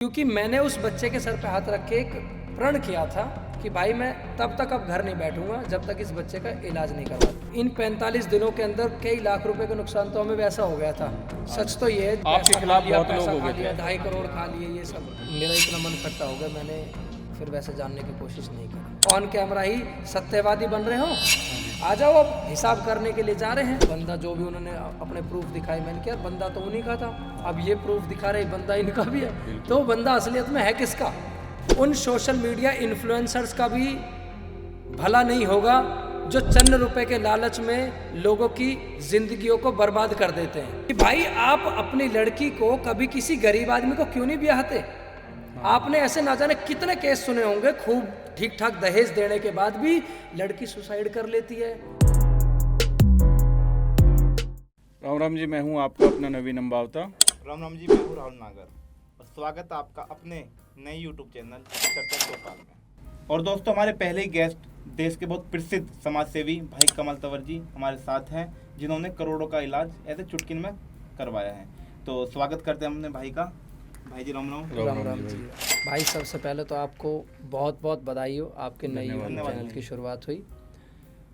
क्योंकि मैंने उस बच्चे के सर पे हाथ रख के एक प्रण किया था कि भाई मैं तब तक अब घर नहीं बैठूंगा जब तक इस बच्चे का इलाज नहीं करवा। इन 45 दिनों के अंदर कई लाख रुपए का नुकसान तो हमें वैसा हो गया था। सच तो ये है, आपके खिलाफ बहुत लोग हो खा गए लिया, थे। 2.5 करोड़ खा लिए, ये सब मेरा इतना मन खट्टा हो गया, मैंने फिर वैसे जानने की कोशिश नहीं की। ऑन कैमरा ही सत्यवादी बन रहे हो, आ जाओ अब हिसाब करने के लिए जा रहे हैं। बंदा जो भी उन्होंने अपने प्रूफ दिखाए, मैंने कहा बंदा तो उन्हीं का था, अब ये प्रूफ दिखा रहे बंदा इनका भी है, तो बंदा असलियत में है किसका? उन सोशल मीडिया इन्फ्लुएंसर्स का भी भला नहीं होगा जो चंद रुपए के लालच में लोगों की जिंदगियों को बर्बाद कर देते हैं। कि भाई आप अपनी लड़की को कभी किसी गरीब आदमी को क्यों नहीं ब्याहते? आपने ऐसे ना जाने कितने केस सुने होंगे, खूब ठीक ठाक दहेज देने के बाद भी लड़की सुसाइड कर लेती है। राम राम जी, मैं हूं आपका अपना नवीन अम्बावता। राम राम जी, मैं हूँ राहुल नागर और स्वागत है आपका अपने नए यूट्यूब चैनल चर्चा चौपाल में। और दोस्तों, हमारे पहले ही गेस्ट देश के बहुत प्रसिद्ध समाजसेवी भाई कमल तंवर जी हमारे साथ हैं, जिन्होंने करोड़ों का इलाज ऐसे चुटकी में करवाया है। तो स्वागत करते हैं अपने भाई का। भाई जी राम राम। राम राम जी। भाई सबसे पहले तो आपको बहुत बहुत बधाई हो, आपके नए यूट्यूब धन्यवाद चैनल की शुरुआत हुई,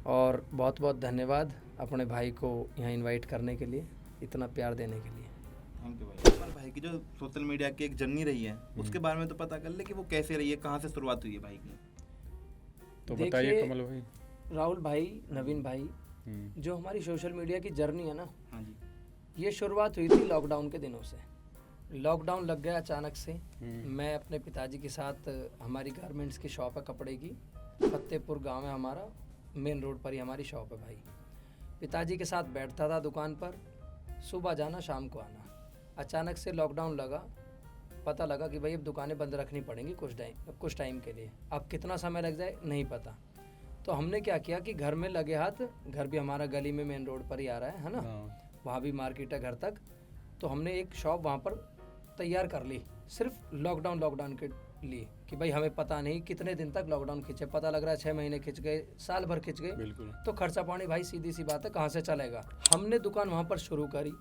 और बहुत बहुत धन्यवाद अपने भाई को यहाँ इनवाइट करने के लिए, इतना प्यार देने के लिए। थैंक यू भाई। कमल भाई की जो सोशल मीडिया की एक जर्नी रही है उसके बारे में तो पता कर ले कि वो कैसे रही है, कहाँ से शुरुआत हुई है भाई की। तो बताइए देखिए कमल भाई। राहुल भाई, नवीन भाई, जो हमारी सोशल मीडिया की जर्नी है ना, हाँ जी। ये शुरुआत हुई थी लॉकडाउन के दिनों से। लॉकडाउन लग गया अचानक से। मैं अपने पिताजी के साथ, हमारी गारमेंट्स की शॉप है कपड़े की, फतेहपुर गांव है हमारा, मेन रोड पर ही हमारी शॉप है भाई। पिताजी के साथ बैठता था दुकान पर, सुबह जाना शाम को आना। अचानक से लॉकडाउन लगा, पता लगा कि भाई अब दुकानें बंद रखनी पड़ेंगी कुछ टाइम के लिए। अब कितना समय लग जाए नहीं पता। तो हमने क्या किया कि घर में लगे हाथ, घर भी हमारा गली में मेन रोड पर ही आ रहा है ना, वहाँ भी मार्केट है घर तक, तो हमने एक शॉप वहाँ पर तैयार कर ली सिर्फ लॉकडाउन के लिए कि भाई हमें पता नहीं कितने दिन तक लॉकडाउन खींचे, पता लग रहा है 6 महीने खिंच गए, साल भर खिंच गए, तो खर्चा पानी भाई सीधी सी बात है कहाँ से चलेगा। हमने दुकान वहाँ पर शुरू करी।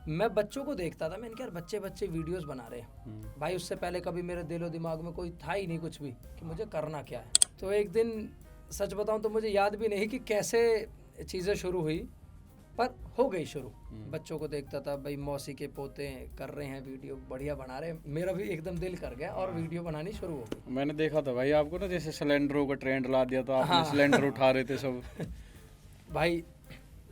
मैं बच्चों को देखता था, मैंने कहा यार बच्चे वीडियोस बना रहे हैं भाई। उससे पहले कभी मेरे दिलो दिमाग में कोई था ही नहीं कुछ भी कि मुझे करना क्या है। तो एक दिन सच बताऊं तो मुझे याद भी नहीं कि कैसे चीज़ें शुरू हुई, पर हो गई शुरू। बच्चों को देखता था, भाई मौसी के पोते कर रहे हैं वीडियो, बढ़िया बना रहे हैं, मेरा भी एकदम दिल कर गया और वीडियो बनानी शुरू हो गई। मैंने देखा था भाई आपको ना, जैसे सिलेंडरों का ट्रेंड ला दिया था आपने। सिलेंडर उठा रहे थे सब। भाई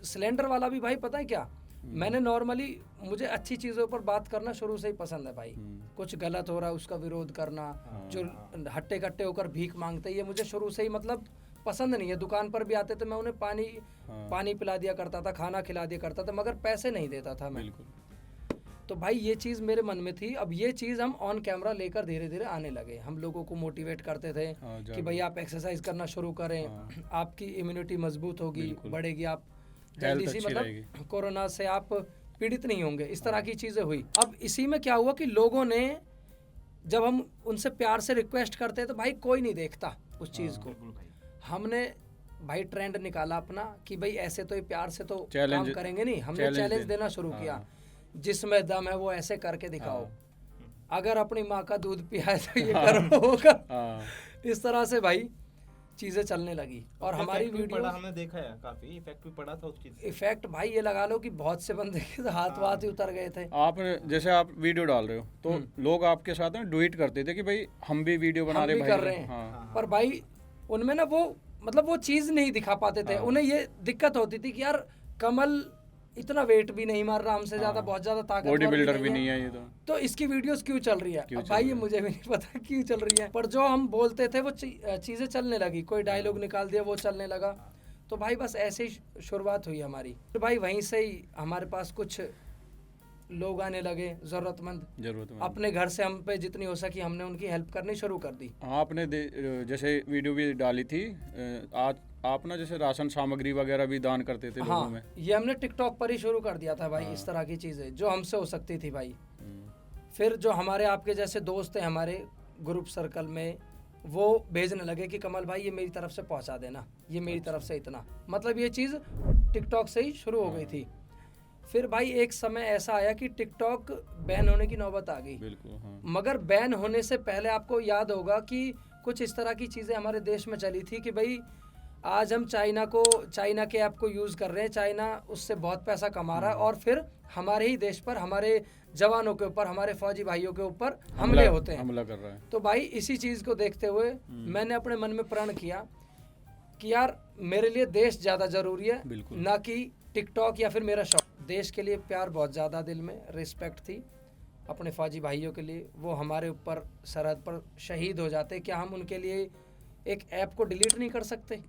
सिलेंडर वाला भी भाई पता है क्या, मैंने नॉर्मली, मुझे अच्छी चीज़ों पर बात करना शुरू से ही पसंद है भाई। कुछ गलत हो रहा है उसका विरोध करना, जो हट्टे कट्टे होकर भीख मांगते, ये मुझे शुरू से ही मतलब पसंद नहीं है। दुकान पर भी आते थे, मैं उन्हें पानी पिला दिया करता था, खाना खिला दिया करता था, मगर पैसे नहीं देता था मैं। तो भाई ये चीज़ मेरे मन में थी। अब ये चीज़ हम ऑन कैमरा लेकर धीरे धीरे आने लगे। हम लोगों को मोटिवेट करते थे कि भाई आप एक्सरसाइज करना शुरू करें, आपकी इम्यूनिटी मजबूत होगी, बढ़ेगी, आप जल्दी सी मतलब कोरोना से आप पीड़ित नहीं होंगे। इस तरह की चीज़ें हुई। अब इसी में क्या हुआ कि लोगों ने, जब हम उनसे प्यार से रिक्वेस्ट करते तो भाई कोई नहीं देखता उस चीज़ को। हमने भाई ट्रेंड निकाला अपना कि भाई ऐसे तो ये प्यार से तो काम करेंगे नहीं। हमने चैलेंज देना शुरू किया, जिसमें दम है वो ऐसे करके दिखाओ, अगर अपनी माँ का दूध पिया है तो ये करो होगा। इस तरह से भाई चीज़ें चलने लगी। और हमारी वीडियो हमने देखा है, काफी इफेक्ट भी पड़ा था उस चीज से। इफेक्ट भाई ये लगा लो कि बहुत से बंदे के हाथ ही उतर गए थे। आप जैसे आप वीडियो डाल रहे हो तो लोग आपके साथ में ट्वीट करते थे कि भाई हम भी वीडियो बना रहे कर रहे हैं। पर भाई उनमें ना वो मतलब वो चीज़ नहीं दिखा पाते थे। उन्हें ये दिक्कत होती थी कि यार कमल इतना वेट भी नहीं मार रहा हमसे ज्यादा, बहुत ज्यादा ताकतवर बॉडी बिल्डर भी नहीं है ये तो इसकी वीडियोस क्यों चल रही है? अब भाई ये मुझे भी नहीं पता क्यों चल रही है, पर जो हम बोलते थे वो चीजें चलने लगी। कोई डायलॉग निकाल दिया वो चलने लगा। तो भाई बस ऐसे ही शुरुआत हुई हमारी। तो भाई वहीं से ही हमारे पास कुछ लोग आने लगे, जरूरतमंद। अपने घर से हम पे जितनी हो सकी हमने उनकी हेल्प करनी शुरू कर दी। आपने जैसे वीडियो भी डाली थी आज आप ना, जैसे राशन सामग्री वगैरह भी दान करते थे लोगों में। ये हमने टिकटॉक पर ही शुरू कर दिया था भाई। इस तरह की चीजें जो हमसे हो सकती थी भाई। फिर जो हमारे आपके जैसे दोस्त हैं हमारे ग्रुप सर्कल में, वो भेजने लगे कि कमल भाई ये मेरी तरफ से पहुंचा देना, ये मेरी तरफ से इतना, मतलब ये चीज़ टिकटॉक से ही शुरू हो गई थी। फिर भाई एक समय ऐसा आया कि टिकटॉक बैन होने की नौबत आ गई। बिल्कुल हाँ। मगर बैन होने से पहले आपको याद होगा कि कुछ इस तरह की चीज़ें हमारे देश में चली थी कि भाई आज हम चाइना के ऐप को यूज़ कर रहे हैं, चाइना उससे बहुत पैसा कमा रहा है और फिर हमारे ही देश पर, हमारे जवानों के ऊपर, हमारे फौजी भाइयों के ऊपर हमले होते हैं। हमला कर रहा है। तो भाई इसी चीज़ को देखते हुए मैंने अपने मन में प्रण किया कि यार मेरे लिए देश ज़्यादा ज़रूरी है, बिल्कुल। ना कि टिकटॉक या फिर मेरा शौक। देश के लिए प्यार बहुत ज़्यादा दिल में, रिस्पेक्ट थी अपने फौजी भाइयों के लिए। वो हमारे ऊपर सरहद पर शहीद हो जाते, क्या हम उनके लिए एक ऐप को डिलीट नहीं कर सकते?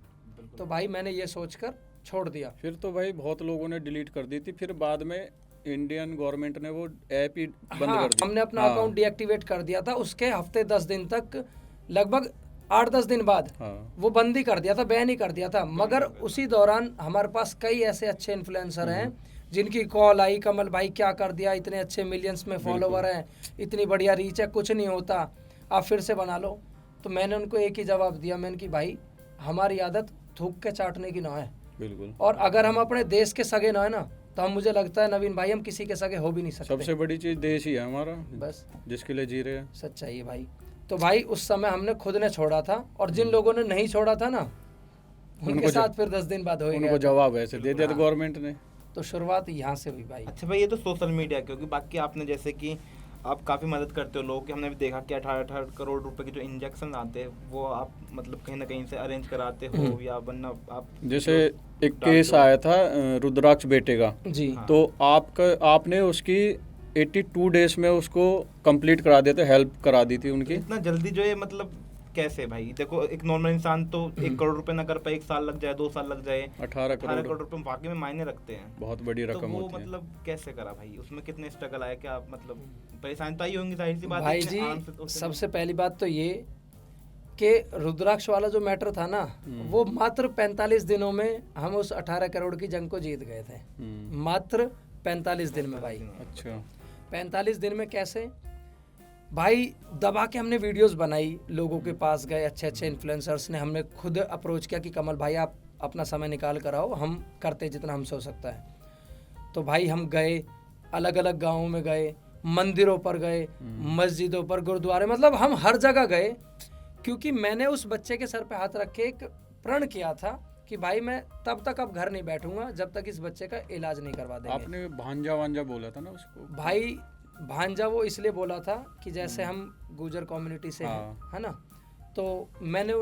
तो भाई मैंने ये सोचकर छोड़ दिया। फिर तो भाई बहुत लोगों ने डिलीट कर दी थी, फिर बाद में इंडियन गवर्नमेंट ने वो ऐप ही बंद हाँ, कर दी। हमने अपना हाँ, अकाउंट डीएक्टिवेट कर दिया था। उसके हफ्ते 10 दिन तक, लगभग 8-10 दिन बाद हाँ, वो बंद ही कर दिया था, बैन ही कर दिया था। मगर उसी दौरान हमारे पास कई ऐसे अच्छे इन्फ्लुएंसर हैं जिनकी कॉल आई, कमल भाई क्या कर दिया, इतने अच्छे मिलियंस में फॉलोवर हैं, इतनी बढ़िया रीच है, कुछ नहीं होता, आप फिर से बना लो। तो मैंने उनको एक ही जवाब दिया, मैंने कि भाई हमारी आदत थूक के चाटने की ना है, बिल्कुल। और अगर हम अपने देश के सगे ना है ना, तो हम, मुझे लगता है नवीन भाई, हम किसी के सगे हो भी नहीं सकते। सबसे बड़ी चीज देश ही है हमारा, बस जिसके लिए जी रहे हैं। सच्चाई है भाई। तो भाई उस समय हमने खुद ने छोड़ा था, और जिन लोगों ने नहीं छोड़ा था ना, उनके उनको साथ फिर 10 दिन बाद हो ही उनको गया। जवाब ऐसे दे दिया था गवर्नमेंट ने। तो शुरुआत यहाँ से हुई भाई। अच्छा भाई, ये तो सोशल मीडिया, क्योंकि बाकी आपने जैसे कि आप काफ़ी मदद करते हो लोगों की। हमने भी देखा कि 18 करोड़ रुपए के जो इंजेक्शन आते हैं वो आप मतलब कहीं ना कहीं से अरेंज कराते हो, या वरना आप जैसे एक केस आया था रुद्राक्ष बेटे का, जी हाँ। तो आपने उसकी 82 डेज में उसको कंप्लीट करा दिया था, हेल्प करा दी थी उनकी। इतना जल्दी जो है, मतलब कैसे भाई? देखो, एक नॉर्मल इंसान तो 1 करोड़ रुपए ना कर पाए, 1 साल लग जाए, 2 साल लग जाए। 18 18 करोड़ करोड़ रुपए वाकई में मायने रखते हैं। बहुत बड़ी तो रकम वो होती है। मतलब कैसे करा भाई? उसमें कितने स्ट्रगल आए? क्या मतलब परेशानी तो आई होंगी, जाहिर सी बात है, भाई इतने जी, आराम से तो चलो। सबसे पहली बात तो ये कि रुद्राक्ष वाला जो मैटर था ना, वो मात्र 45 दिनों में हम उस 18 करोड़ की जंग को जीत गए थे। मात्र 45 दिन में भाई। अच्छा। 45 दिन में कैसे भाई? दबा के हमने वीडियोस बनाई, लोगों के पास गए, अच्छे अच्छे इन्फ्लुएंसर्स ने, हमने खुद अप्रोच किया कि कमल भाई आप अपना समय निकाल कर आओ, हम करते जितना हमसे हो सकता है। तो भाई हम गए, अलग अलग गाँवों में गए, मंदिरों पर गए, मस्जिदों पर, गुरुद्वारे, मतलब हम हर जगह गए, क्योंकि मैंने उस बच्चे के सर पे हाथ रख के एक प्रण किया था कि भाई मैं तब तक अब घर नहीं बैठूंगा जब तक इस बच्चे का इलाज नहीं करवा देंगे। आपने भांजा वांजा बोला था ना उसको? भाई भांजा वो इसलिए बोला था कि जैसे हम गुजर कम्युनिटी से हैं, हाँ। है ना, तो मैंने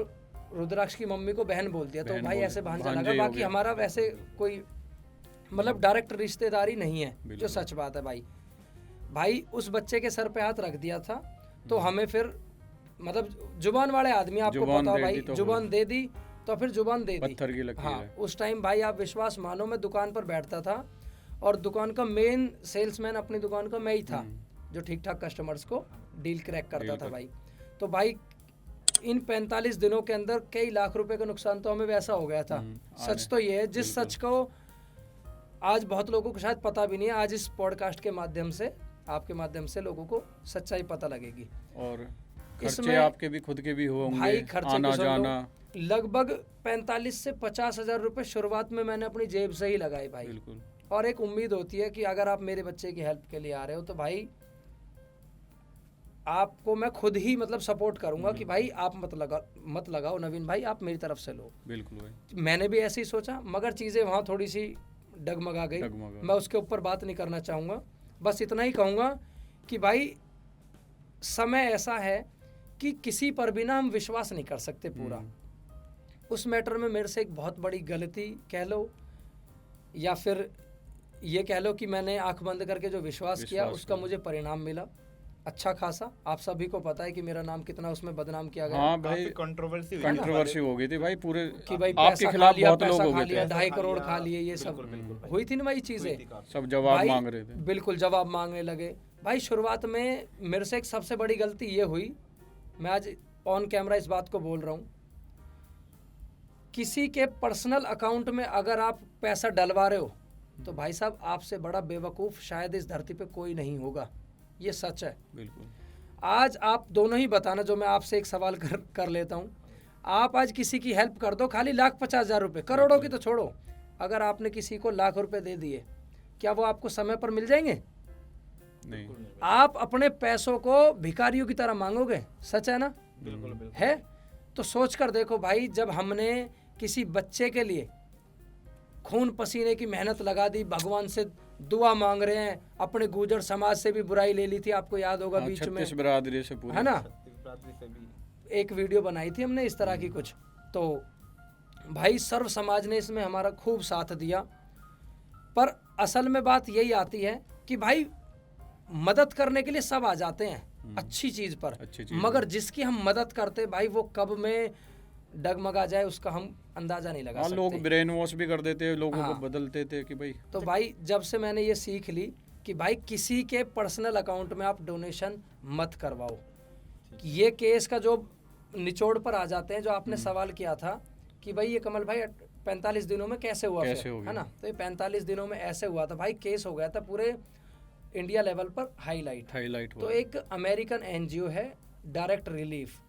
रुद्राक्ष की मम्मी को बहन बोल दिया, तो बहन भाई बोल ऐसे दिया, भांजा भांजा लगा। ही हो बाकी गया। हमारा वैसे कोई मतलब डायरेक्ट रिश्तेदारी नहीं है, जो बिल्कुल। सच बात है भाई। भाई उस बच्चे के सर पे हाथ रख दिया था, तो हमें फिर मतलब जुबान वाले आदमी, आपको जुबान पता हो दे भाई, दी तो जुबान दे दी तो फिर जुबान दे दी। पत्थर की लकीर हाँ, है। उस टाइम भाई आप विश्वास मानो, मैं दुकान पर बैठता था और दुकान का मेन सेल्समैन अपनी दुकान का मैं ही था, जो ठीक ठाक कस्टमर्स को डील क्रैक करता था भाई। तो भाई इन 45 दिनों के अंदर कई लाख रुपए का नुकसान तो हमें वैसा हो गया था। सच तो ये है, जिस सच को आज बहुत लोगों को शायद पता भी नहीं है, आज इस पॉडकास्ट के माध्यम से, आपके माध्यम से लोगों को सच्चाई पता लगेगी। और इसमें खर्चे आपके भी खुद के भी होंगे, भाई खर्चे आना की सुन लो, जाना। लगभग 45 से 50 हजार रुपए शुरुआत में मैंने अपनी जेब से ही लगाए भाई। बिल्कुल। और एक उम्मीद होती है कि अगर आप मेरे बच्चे की हेल्प के लिए आ रहे हो, तो भाई आपको मैं खुद ही मतलब सपोर्ट करूंगा कि भाई आप मत लगाओ नवीन भाई, आप मेरी तरफ से लो। बिल्कुल भाई। मैंने भी ऐसे ही सोचा, मगर चीज़ें वहाँ थोड़ी सी डगमगा गई। मैं उसके ऊपर बात नहीं करना चाहूँगा, बस इतना ही कहूँगा कि भाई समय ऐसा है कि किसी पर भी ना हम विश्वास नहीं कर सकते पूरा। उस मैटर में मेरे से एक बहुत बड़ी गलती कह लो, या फिर ये कह लो कि मैंने आंख बंद करके जो विश्वास किया, उसका मुझे परिणाम मिला अच्छा खासा। आप सभी को पता है कि मेरा नाम कितना उसमें बदनाम किया गया। हाँ भाई, कंट्रोवर्सी हो गई थी भाई पूरे, कि भाई आपके खिलाफ बहुत लोग हो गए थे। 2.5 करोड़ खा लिए, ये सब हुई थी ना भाई चीजें। सब जवाब मांग रहे थे। बिल्कुल जवाब मांगने लगे भाई। शुरुआत में मेरे से एक सबसे बड़ी गलती ये हुई, मैं आज ऑन कैमरा इस बात को बोल रहा हूँ, किसी के पर्सनल अकाउंट में अगर आप पैसा डलवा रहे हो, तो भाई साहब आपसे बड़ा बेवकूफ़ शायद इस धरती पे कोई नहीं होगा, ये सच है। बिल्कुल। आज आप दोनों ही बताना, जो मैं आपसे एक सवाल कर लेता हूँ, आप आज किसी की हेल्प कर दो, खाली 1,50,000 रुपये, करोड़ों की तो छोड़ो, अगर आपने किसी को लाख रुपए दे दिए, क्या वो आपको समय पर मिल जाएंगे? नहीं। आप अपने पैसों को भिखारियों की तरह मांगोगे, सच है ना? बिल्कुल बिल्कुल। है तो सोच कर देखो भाई, जब हमने किसी बच्चे के लिए खून पसीने की मेहनत लगा दी, भगवान से दुआ मांग रहे हैं, अपने गुर्जर समाज से भी बुराई ले ली थी, आपको याद होगा बीच में, 36 बिरादरी से पूरी, है ना? रात्रि से भी एक वीडियो बनाई थी हमने इस तरह की कुछ, तो भाई सर्व समाज ने इसमें हमारा खूब साथ दिया। पर असल में बात यही आती है कि भाई मदद करने के लिए सब आ जाते हैं अच्छी चीज पर, अच्छी चीज मगर जिसकी हम मदद करते भाई वो कब में डगमगा जाए उसका हम अंदाजा नहीं लगा हाँ, लोग सकते। ब्रेन वॉश भी कर देते हैं, लोगों हाँ। को बदलते थे कि भाई तो भाई जब से मैंने ये सीख ली कि भाई किसी के पर्सनल अकाउंट में आप डोनेशन मत करवाओ। ये केस का जो निचोड़ पर आ जाते हैं, जो आपने सवाल किया था कि भाई ये कमल भाई 45 दिनों में कैसे हुआ, कैसे फिर हो गया? है ना? तो ये 45 दिनों में ऐसे हुआ था भाई, केस हो गया था पूरे इंडिया लेवल पर हाईलाइट। हाईलाइट तो एक अमेरिकन एनजीओ है डायरेक्ट रिलीफ,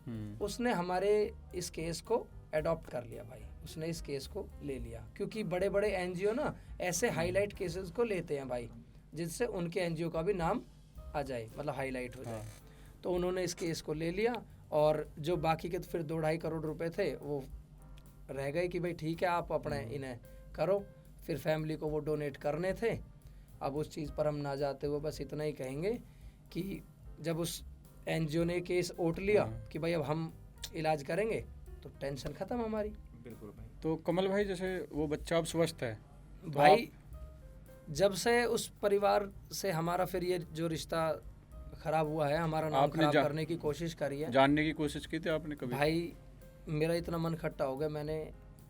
उसने हमारे इस केस को अडॉप्ट कर लिया भाई, उसने इस केस को ले लिया, क्योंकि बड़े बड़े एनजीओ ना ऐसे हाईलाइट केसेस को लेते हैं भाई, जिससे उनके एनजीओ का भी नाम आ जाए, मतलब हाईलाइट हो जाए। तो उन्होंने इस केस को ले लिया, और जो बाकी के तो फिर 2-2.5 करोड़ रुपए थे वो रह गए कि भाई ठीक है आप अपने इन्हें करो। फिर फैमिली को वो डोनेट करने थे। अब उस चीज़ पर हम ना जाते हुए बस इतना ही कहेंगे कि जब उस एनजीओ ने केस ओट लिया कि भाई अब हम इलाज करेंगे, तो टेंशन ख़त्म हमारी। बिल्कुल भाई। तो कमल भाई जैसे वो बच्चा अब स्वस्थ है, तो भाई जब से उस परिवार से हमारा फिर ये जो रिश्ता खराब हुआ है, हमारा नाम आपने खराब करने की कोशिश करी है जानने की कोशिश की थी आपने कभी? भाई, मेरा इतना मन खट्टा हो गया, मैंने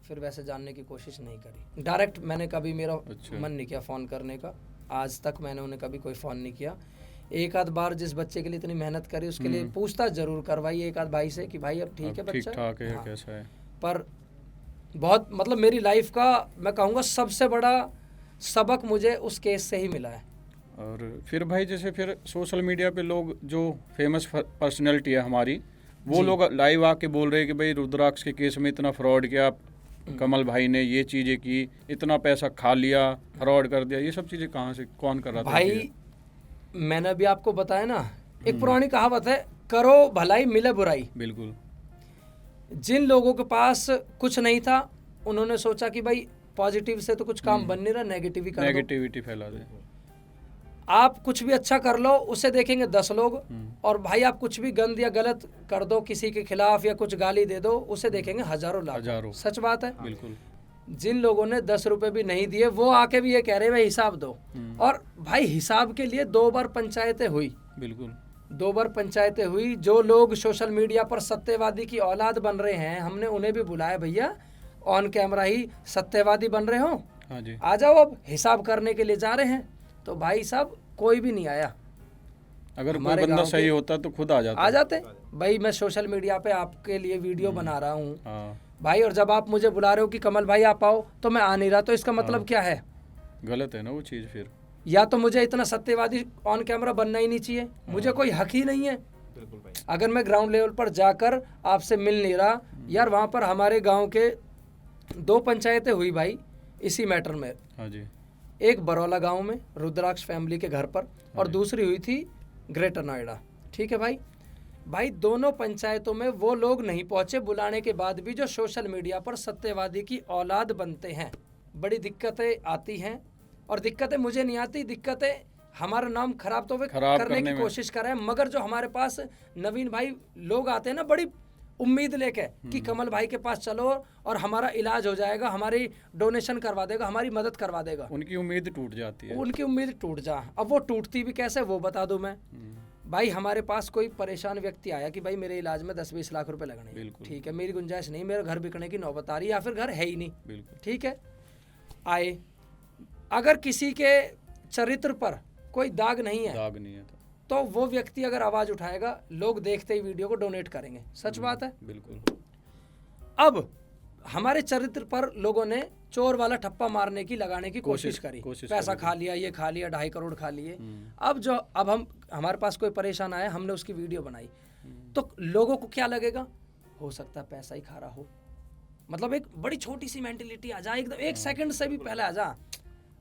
फिर वैसे जानने की कोशिश नहीं करी। डायरेक्ट मैंने कभी, मेरा अच्छा। मन नहीं किया फ़ोन करने का, आज तक मैंने उन्हें कभी कोई फ़ोन नहीं किया। एक आध बार जिस बच्चे के लिए इतनी मेहनत करी उसके लिए पूछताछ जरूर करवाई एक आध भाई से कि भाई अब ठीक है ठीक बच्चा, ठाक है, हाँ। कैसा है? पर बहुत मतलब मेरी लाइफ का मैं कहूँगा सबसे बड़ा सबक मुझे उस केस से ही मिला है। और फिर भाई जैसे फिर सोशल मीडिया पे लोग जो फेमस पर्सनैलिटी है हमारी, वो लोग लाइव आके बोल रहे हैं कि भाई रुद्राक्ष के केस में इतना फ्रॉड किया, कमल भाई ने ये चीज़ें की, इतना पैसा खा लिया, फ्रॉड कर दिया, ये सब चीज़ें कहाँ से कौन कर रहा था? भाई मैंने अभी आपको बताया ना, एक पुरानी कहावत है, करो भलाई मिले बुराई। बिल्कुल। जिन लोगों के पास कुछ नहीं था उन्होंने सोचा कि भाई पॉजिटिव से तो कुछ काम बन नहीं रहा, नेगेटिव ही कर दो। नेगेटिविटी फैला दे। आप कुछ भी अच्छा कर लो उसे देखेंगे 10 लोग, और भाई आप कुछ भी गंद या गलत कर दो किसी के खिलाफ या कुछ गाली दे दो उसे देखेंगे हजारों हजारों। सच बात है। बिल्कुल। जिन लोगों ने 10 रुपए भी नहीं दिए वो आके भी ये कह रहे भाई हिसाब दो, और भाई हिसाब के लिए 2 बार पंचायतें हुई, बिल्कुल 2 बार पंचायतें हुई। जो लोग सोशल मीडिया पर सत्यवादी की औलाद बन रहे हैं, हमने उन्हें भी बुलाया, भैया ऑन कैमरा ही सत्यवादी बन रहे हो, हाँ जी, आ जाओ अब हिसाब करने के लिए जा रहे हैं। तो भाई साहब कोई भी नहीं आया। अगर कोई हमारे बंदा गांव सही के होता तो खुद आ जाता। आ जाते भाई, मैं सोशल मीडिया पे आपके लिए वीडियो बना रहा हूँ हाँ, भाई, और जब आप मुझे बुला रहे हो कि कमल भाई आप आओ, तो मैं आ नहीं रहा, तो इसका मतलब क्या है? गलत है ना वो चीज़ फिर। या तो मुझे इतना सत्यवादी ऑन कैमरा बनना ही नहीं चाहिए, मुझे कोई हक ही नहीं है। बिल्कुल भाई। अगर मैं ग्राउंड लेवल पर जाकर आपसे मिल नहीं रहा, यार वहाँ पर हमारे गांव के 2 पंचायतें हुई भाई इसी मैटर में। हाँ जी, एक बरौला गांव में रुद्राक्ष फैमिली के घर पर, और दूसरी हुई थी ग्रेटर नोएडा। ठीक है भाई, भाई दोनों पंचायतों में वो लोग नहीं पहुंचे बुलाने के बाद भी, जो सोशल मीडिया पर सत्यवादी की औलाद बनते हैं। बड़ी दिक्कतें आती हैं, और दिक्कतें मुझे नहीं आती, दिक्कतें हमारा नाम खराब तो वे खराब करने की करने में। कोशिश कर रहे हैं, मगर जो हमारे पास नवीन भाई लोग आते हैं ना बड़ी उम्मीद लेके कि कमल भाई के पास चलो और हमारा इलाज हो जाएगा, हमारी डोनेशन करवा देगा, हमारी मदद करवा देगा, उनकी उम्मीद टूट जाती है। उनकी उम्मीद टूट जा। अब वो टूटती भी कैसे वो बता दूं मैं। भाई हमारे पास कोई परेशान व्यक्ति आया कि भाई मेरे इलाज में 10-20 लाख रुपए लगने हैं। बिल्कुल। ठीक है, मेरी गुंजाइश नहीं, मेरा घर बिकने की नौबत आ रही है, या फिर घर है ही नहीं। बिल्कुल। ठीक है, आए, अगर किसी के चरित्र पर कोई दाग नहीं है दाग नहीं है तो वो व्यक्ति अगर आवाज उठाएगा, लोग देखते ही वीडियो को डोनेट करेंगे। सच बात है। बिल्कुल। अब हमारे चरित्र पर लोगों ने चोर वाला ठप्पा मारने की, लगाने की कोशिश करी, पैसा खा लिया, ये खा लिया, 2.5 करोड़ खा लिए। अब हमारे पास कोई परेशान आया, हमने उसकी वीडियो बनाई, तो लोगों को क्या लगेगा, हो सकता है पैसा ही खा रहा हो। मतलब एक बड़ी छोटी सी मेंटेलिटी आ जाए, एकदम 1 सेकंड से भी पहले आ जा,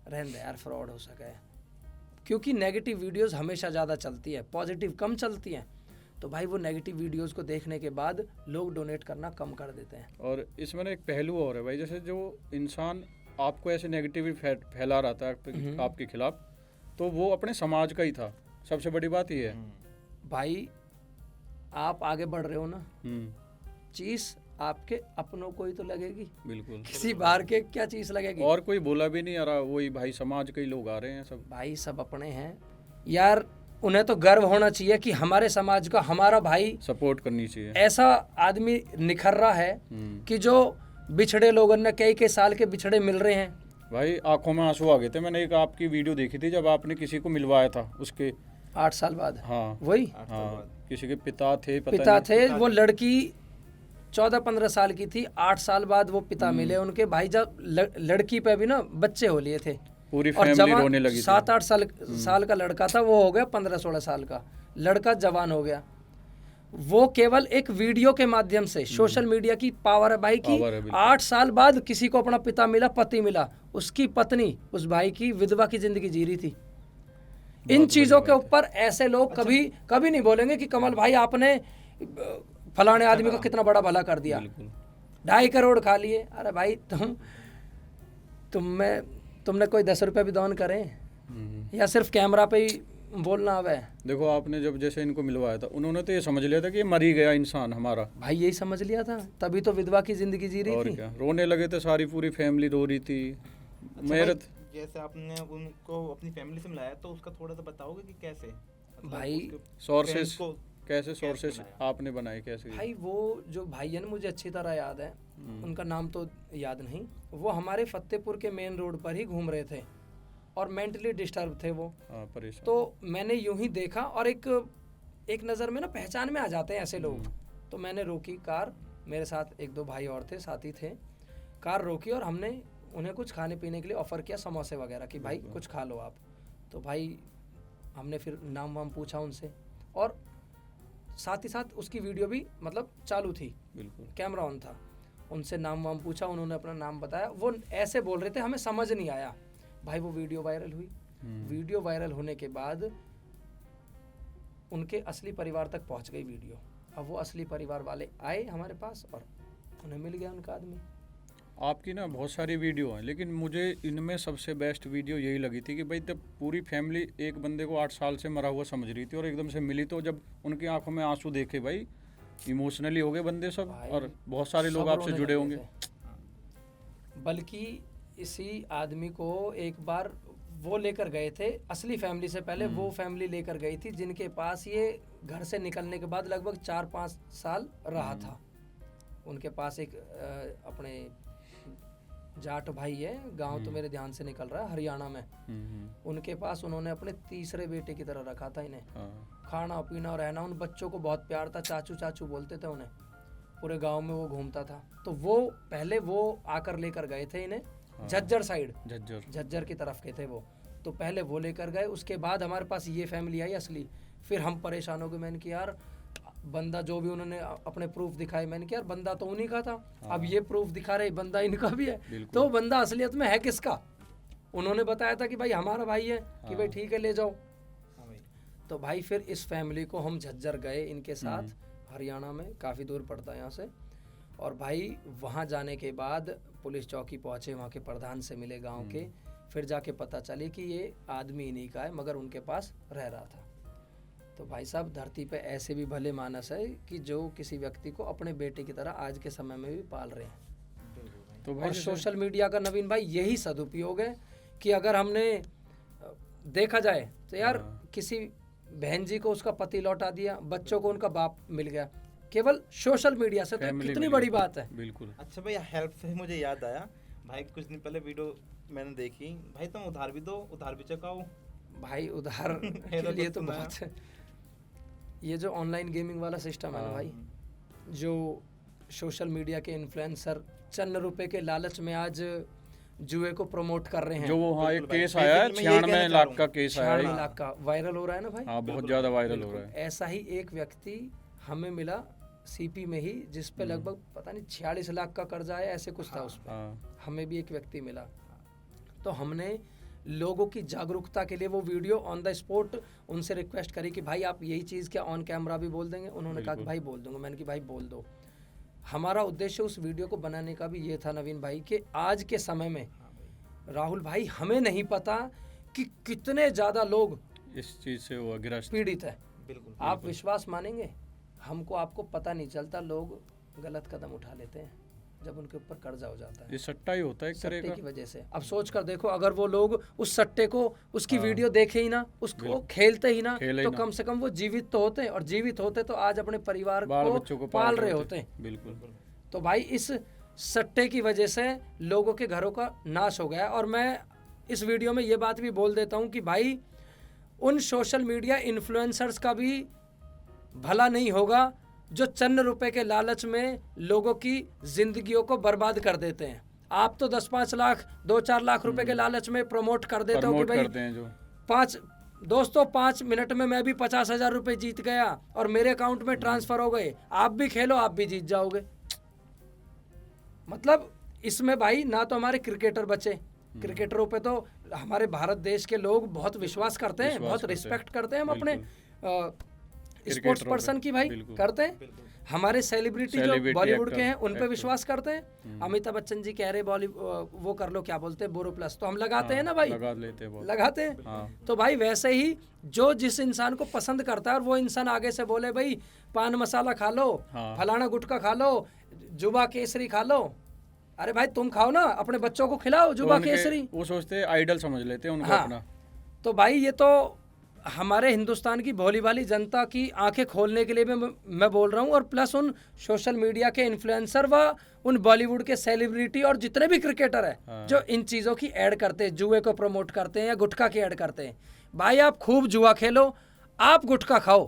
रहने दे यार, फ्रॉड हो सके, क्योंकि नेगेटिव वीडियोस हमेशा ज़्यादा चलती है, पॉजिटिव कम चलती हैं। तो भाई वो नेगेटिव वीडियोस को देखने के बाद लोग डोनेट करना कम कर देते हैं। और इसमें ना एक पहलू और है भाई, जैसे जो इंसान आपको ऐसे नेगेटिव फैला रहा था आपके खिलाफ, तो वो अपने समाज का ही था। सबसे बड़ी बात ये है भाई आप आगे बढ़ रहे हो ना, चीज़ आपके अपनों को ही तो लगेगी, बिल्कुल, किसी बाहर के क्या चीज़ लगेगी। और कोई बोला भी नहीं आ रहा, वही भाई समाज के ही लोग आ रहे हैं सब। भाई सब अपने हैं यार, उन्हें तो गर्व होना चाहिए कि हमारे समाज का हमारा भाई सपोर्ट करनी चाहिए। ऐसा आदमी निखर रहा है कि जो बिछड़े लोगों ने कई साल के बिछड़े मिल रहे हैं। भाई आंखों में आंसू आ गए थे, मैंने एक आपकी वीडियो देखी थी जब आपने किसी को मिलवाया था उसके 8 साल बाद। हाँ वही हाँ, किसी के पिता थे, पिता थे, वो लड़की 14-15 साल की थी, 8 साल बाद वो पिता मिले उनके। भाई जब लड़की पे भी ना बच्चे हो लिए थे, पूरी और फैमिली रोने लगी थी। 7-8 साल का लड़का था, वो हो गया 15-16 साल का लड़का, जवान हो गया। वो केवल एक वीडियो के माध्यम से, सोशल मीडिया की पावर है भाई की। 8 साल बाद किसी को अपना पिता मिला, पति मिला, उसकी पत्नी उस भाई की विधवा की जिंदगी जी रही थी। इन चीजों के ऊपर ऐसे लोग कभी नहीं बोलेंगे कि कमल भाई आपने फलाने आदमी को कितना बड़ा भला कर दिया, 2.5 करोड़ खा लिए। अरे भाई तुमने कोई 10 रुपये भी दान करें, या सिर्फ कैमरा पे ही बोलना आवे। देखो आपने जब जैसे इनको मिलवाया था, उन्होंने तो ये समझ लिया था कि ये मरी गया इंसान हमारा। भाई यही समझ लिया था, तभी तो विधवा की जिंदगी जी रही और थी। क्या, रोने लगे थे, सारी पूरी फैमिली रो रही थी। मेरे जैसे आपने उनको अपनी फैमिली से मिलाया, तो उसका थोड़ा सा बताओगे कि कैसे, मतलब भाई सोर्सेस कैसे सोर्सेस आपने बनाए, कैसे? भाई वो जो भाई है ना, मुझे अच्छी तरह याद है, उनका नाम तो याद नहीं, वो हमारे फतेहपुर के मेन रोड पर ही घूम रहे थे और मेंटली डिस्टर्ब थे वो। परेशान। तो मैंने यूं ही देखा, और एक नज़र में ना पहचान में आ जाते हैं ऐसे लोग। तो मैंने रोकी कार, मेरे साथ 1-2 भाई और थे, साथी थे। कार रोकी और हमने उन्हें कुछ खाने पीने के लिए ऑफ़र किया, समोसे वगैरह, कि भाई कुछ खा लो आप। तो भाई हमने फिर नाम वाम पूछा उनसे, और साथ ही साथ उसकी वीडियो भी मतलब चालू थी, बिल्कुल कैमरा ऑन था। उनसे नाम वाम पूछा, उन्होंने अपना नाम बताया। वो ऐसे बोल रहे थे, हमें समझ नहीं आया। भाई वो वीडियो वायरल हुई। वीडियो वायरल होने के बाद उनके असली परिवार तक पहुंच गई वीडियो। अब वो असली परिवार वाले आए हमारे पास और उन्हें मिल गया उनका आदमी। आपकी ना बहुत सारी वीडियो हैं, लेकिन मुझे इनमें सबसे बेस्ट वीडियो यही लगी थी कि भाई जब पूरी फैमिली एक बंदे को 8 साल से मरा हुआ समझ रही थी और एकदम से मिली, तो जब उनकी आंखों में आंसू देखे भाई, इमोशनली हो गए बंदे सब, और बहुत सारे लोग आपसे जुड़े होंगे। बल्कि इसी आदमी को एक बार वो लेकर गए थे, असली फैमिली से पहले वो फैमिली लेकर गई थी जिनके पास ये घर से निकलने के बाद लगभग 4-5 साल रहा था। उनके पास एक अपने जाट भाई है, गांव तो मेरे ध्यान से निकल रहा है, हरियाणा में। उनके पास उन्होंने अपने तीसरे बेटे की तरह रखा था इन्हें। खाना पीना और रहना, उन बच्चों को बहुत प्यार था, चाचू चाचू बोलते थे उन्हें। पूरे गांव में वो घूमता था। तो वो पहले वो आकर लेकर गए थे इन्हें, झज्जर साइड, झज्जर की तरफ के थे वो। तो पहले वो लेकर गए, उसके बाद हमारे पास ये फैमिली आई असली। फिर हम परेशान हो गए, मैंने कि यार बंदा जो भी उन्होंने अपने प्रूफ दिखाए, मैंने कहा यार बंदा तो उन्हीं का था, अब ये प्रूफ दिखा रहे बंदा इनका भी है, तो बंदा असलियत में है किसका? उन्होंने बताया था कि भाई हमारा भाई है, कि भाई ठीक है ले जाओ। तो भाई फिर इस फैमिली को हम झज्जर गए इनके साथ, हरियाणा में काफ़ी दूर पड़ता है यहाँ से। और भाई वहाँ जाने के बाद पुलिस चौकी पहुँचे, वहाँ के प्रधान से मिले गाँव के। फिर जाके पता चली कि ये आदमी इन्हीं का है, मगर उनके पास रह रहा था। तो भाई साहब धरती पे ऐसे भी भले मानस है कि जो किसी व्यक्ति को अपने बेटे की तरह आज के समय में भी पाल रहे हैं। तो और सोशल मीडिया का नवीन भाई यही सदुपयोग है कि अगर हमने देखा जाए तो यार किसी बहन जी को उसका पति लौटा दिया, बच्चों को उनका बाप मिल गया, केवल सोशल मीडिया से, तो कितनी बड़ी बात है। बिल्कुल। अच्छा भाई, हेल्प से मुझे याद आया भाई, कुछ दिन पहले वीडियो मैंने देखी, भाई तुम उधार भी दो, उधार भी चुकाओ। भाई उधार के लिए तो बहुत, ये जो ऑनलाइन गेमिंग वाला सिस्टम है ना भाई, जो सोशल मीडिया के इन्फ्लुएंसर चंद रुपए के लालच में आज जुए को प्रमोट कर रहे हैं। जो वो एक केस आया है, 96 लाख का केस आया है, 96 लाख का वायरल हो रहा है ना भाई। हाँ, बहुत ज्यादा वायरल हो रहा है। ऐसा ही एक व्यक्ति हमें मिला सीपी में ही, जिस पे लगभग पता नहीं 46 लाख का कर्जा है, ऐसे कुछ था उस पर। हमें भी एक व्यक्ति मिला, तो हमने लोगों की जागरूकता के लिए वो वीडियो ऑन द स्पॉट उनसे रिक्वेस्ट करी कि भाई आप यही चीज़ क्या ऑन कैमरा भी बोल देंगे? उन्होंने कहा कि भाई बोल दूंगा। मैंने कि भाई बोल दो। हमारा उद्देश्य उस वीडियो को बनाने का भी ये था नवीन भाई कि आज के समय में राहुल भाई हमें नहीं पता कि कितने ज़्यादा लोग इस चीज़ से वो ग्रस्त पीड़ित है। बिल्कुल आप विश्वास मानेंगे, हमको आपको पता नहीं चलता, लोग गलत कदम उठा लेते हैं जब उनके ऊपर कर्जा हो जाता है। ये सट्टा ही होता है एक तरह सट्टे का। की वजह से। अब सोच कर देखो, अगर वो लोग उस सट्टे को, उसकी वीडियो देखे ही ना, उसको खेलते ही ना, खेले ही तो ना। कम से कम वो जीवित तो होते, और जीवित होते तो आज अपने परिवार बाल बच्चों को को पाल रहे होते। बिल्कुल। तो भाई इस सट्टे की वजह से लोगों के घरों का नाश हो गया। और मैं इस वीडियो में ये बात भी बोल देता हूँ कि भाई उन सोशल मीडिया इन्फ्लुएंसर्स का भी भला नहीं होगा जो चंद रुपए के लालच में लोगों की जिंदगियों को बर्बाद कर देते हैं। आप तो 10-5 लाख 2-4 लाख रुपए के लालच में प्रमोट कर देते हो कि प्रमोट भाई करते हैं जो 5 मिनट में मैं भी 50,000 रुपए जीत गया और मेरे अकाउंट में ट्रांसफर हो गए, आप भी खेलो, आप भी जीत जाओगे। मतलब इसमें भाई ना तो हमारे क्रिकेटर बचे, क्रिकेटरों पे तो हमारे भारत देश के लोग बहुत विश्वास करते हैं, बहुत रिस्पेक्ट करते हैं हम अपने स्पोर्ट्स पर्सन की भाई करते हैं। हमारे सेलिब्रिटी जो बॉलीवुड के हैं उन पे विश्वास करते हैं। अमिताभ बच्चन जी कह रहे वो कर लो, क्या बोलते हैं, बोरो प्लस, तो हम लगाते हैं ना भाई, लगा लेते हैं लगाते हैं। तो भाई वैसे ही जो जिस इंसान को पसंद करता है और वो इंसान आगे से बोले भाई पान मसाला खा लो, फलाना गुटखा खा लो, जुबा केसरी खा लो, अरे भाई तुम खाओ ना, अपने बच्चों को खिलाओ जुबा केसरी। वो सोचते हैं आइडल समझ लेते हैं उनको अपना। तो भाई ये तो हमारे हिंदुस्तान की भोली भाली जनता की आंखें खोलने के लिए भी मैं बोल रहा हूँ, और प्लस उन सोशल मीडिया के इन्फ्लुएंसर व उन बॉलीवुड के सेलिब्रिटी और जितने भी क्रिकेटर हैं जो इन चीज़ों की ऐड करते हैं, जुए को प्रमोट करते हैं या गुटखा की ऐड करते हैं, भाई आप खूब जुआ खेलो, आप गुटखा खाओ,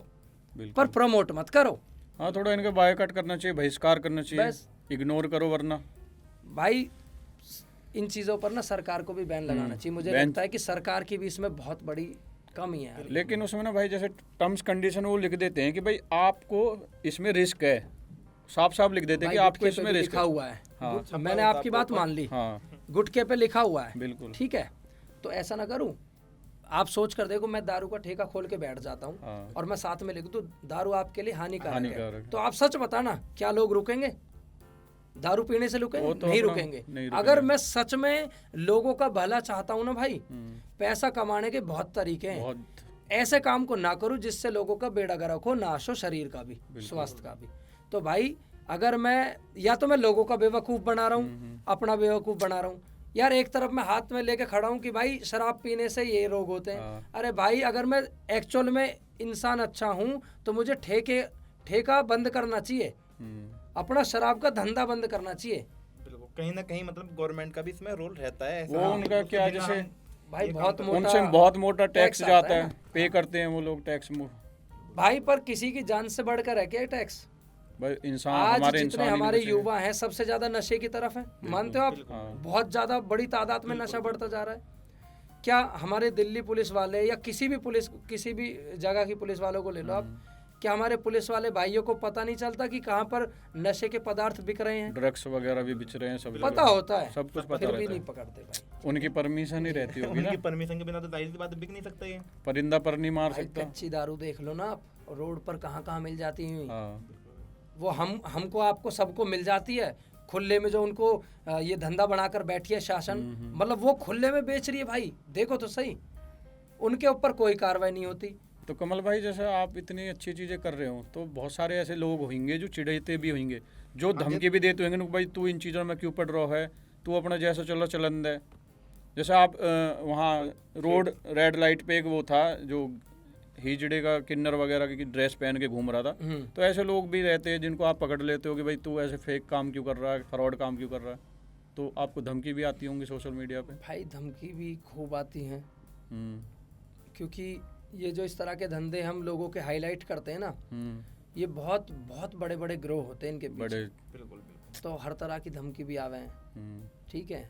पर प्रमोट मत करो। हाँ, थोड़ा इनका बायकॉट करना चाहिए, बहिष्कार करना चाहिए, इग्नोर करो, वरना भाई इन चीज़ों पर ना सरकार को भी बैन लगाना चाहिए। मुझे लगता है कि सरकार की भी इसमें बहुत बड़ी कमी है। लेकिन उसमें ना भाई जैसे टर्म्स कंडीशन वो लिख देते हैं कि भाई आपको इसमें रिस्क है, साफ साफ लिख देते हैं कि आपको इसमें रिस्क लिखा हुआ है। हाँ। मैंने आपकी बात मान ली, हाँ, गुटके पे लिखा हुआ है, बिल्कुल ठीक है, तो ऐसा ना करूं। आप सोच कर देखो, मैं दारू का ठेका खोल के बैठ जाता हूँ हाँ। और मैं साथ में लिख दूं दारू आपके लिए हानिकारक है, है। तो आप सच बताना क्या लोग रुकेंगे? दारू पीने से रुकेंगे? तो नहीं रुकेंगे। अगर मैं सच में लोगों का भला चाहता हूँ ना भाई, पैसा कमाने के बहुत तरीके हैं, ऐसे काम को ना करूं जिससे लोगों का बेड़ा गर्क हो, नाश हो, शरीर का भी, स्वास्थ्य का भी। तो भाई अगर मैं या तो मैं लोगों का बेवकूफ़ बना रहा हूँ, अपना बेवकूफ़ बना रहा हूँ यार। एक तरफ मैं हाथ में लेके खड़ा हूँ कि भाई शराब पीने से ये रोग होते हैं, अरे भाई अगर मैं एक्चुअल में इंसान अच्छा हूँ तो मुझे ठेका बंद करना चाहिए, अपना शराब का धंधा बंद करना चाहिए। बिल्कुल, कहीं ना कहीं मतलब गवर्नमेंट का भी इसमें रोल रहता है। वो उनका क्या, जैसे भाई बहुत मोटा, उनसे बहुत मोटा टैक्स जाता है, पे करते हैं वो लोग टैक्स। भाई पर किसी की जान से बढ़कर है क्या टैक्स? इंसान, आज हमारे जितने हमारे युवा हैं सबसे ज्यादा नशे की तरफ है, मानते हो आप? बहुत ज्यादा बड़ी तादाद में नशा बढ़ता जा रहा है। क्या हमारे दिल्ली पुलिस वाले या किसी भी जगह की पुलिस वालों को ले लो आप, क्या हमारे पुलिस वाले भाइयों को पता नहीं चलता कि कहाँ पर नशे के पदार्थ बिक रहे हैं? ड्रग्स वगैरह भी बिक रहे हैं, सब पता होता है, सब कुछ पता फिर रहता भी है। नहीं पकड़ते भाई। उनकी परमिशन ही रहती होगी ना, उनकी परमिशन के बिना तो जाहिर सी बात है बिक नहीं सकता ये। परिंदा पर नहीं मार भाई सकता। कच्ची दारू देख लो ना आप, रोड पर कहाँ कहाँ मिल जाती है। हाँ, वो हमको आपको सबको मिल जाती है खुले में, जो उनको ये धंधा बनाकर बैठी है शासन, मतलब वो खुले में बेच रही है भाई, देखो तो सही, उनके ऊपर कोई कार्रवाई नहीं होती। तो कमल भाई जैसे आप इतनी अच्छी चीज़ें कर रहे हो तो बहुत सारे ऐसे लोग होंगे जो चिढ़ते भी होंगे, जो धमकी भी देते होंगे ना, भाई तू इन चीज़ों में क्यों पड़ रहा है, तू अपना जैसा चलो चलन दे। जैसे आप वहाँ रोड रेड लाइट पे एक वो था जो हिजड़े का किन्नर वगैरह की ड्रेस पहन के घूम रहा था, तो ऐसे लोग भी रहते हैं जिनको आप पकड़ लेते हो कि भाई तू ऐसे फेक काम क्यों कर रहा है, फ्रॉड काम क्यों कर रहा है, तो आपको धमकी भी आती होंगी सोशल मीडिया पे? भाई धमकी भी खूब आती हैं, क्योंकि ये जो इस तरह के धंधे हम लोगों के हाईलाइट करते हैं ना, ये बहुत बहुत बड़े बड़े ग्रोह होते हैं इनके पीछे। बिल्कुल। तो हर तरह की धमकी भी आवे हैं, ठीक है,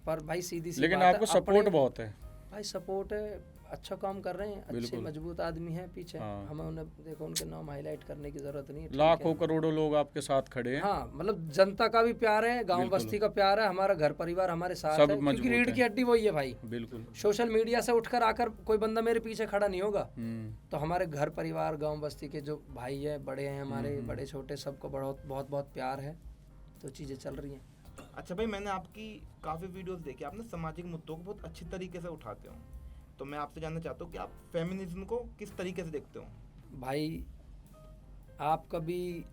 पर भाई सीधी सी लेकिन बात आपको है, सपोर्ट बहुत है भाई सपोर्ट है। अच्छा काम कर रहे हैं, अच्छे बिल्कुल। मजबूत आदमी हैं पीछे। हाँ। हमें उन्हें देखो उनके नाम हाईलाइट करने की जरूरत नहीं है, ठीक लाखों है। करोड़ों लोग आपके साथ खड़े हैं। हाँ, मतलब जनता का भी प्यार है, गांव बिल्कुल। बस्ती का प्यार है, हमारा घर परिवार हमारे साथ सब है, क्योंकि मजबूत रीढ़ है। की हड्डी वही है भाई। बिल्कुल। सोशल मीडिया से उठकर आकर कोई बंदा मेरे पीछे खड़ा नहीं होगा। हम्म। तो हमारे घर परिवार गांव बस्ती के जो भाई है, बड़े हैं हमारे, बड़े छोटे, सबको बहुत बहुत बहुत प्यार है, तो चीज़ें चल रही हैं। अच्छा भाई, मैंने आपकी काफ़ी वीडियोस देखी, आपने सामाजिक मुद्दों को बहुत अच्छी तरीके से उठाते हो, तो मैं आपसे जानना चाहता हूँ कि आप फेमिनिज्म को किस तरीके से देखते हो? भाई, आप कभी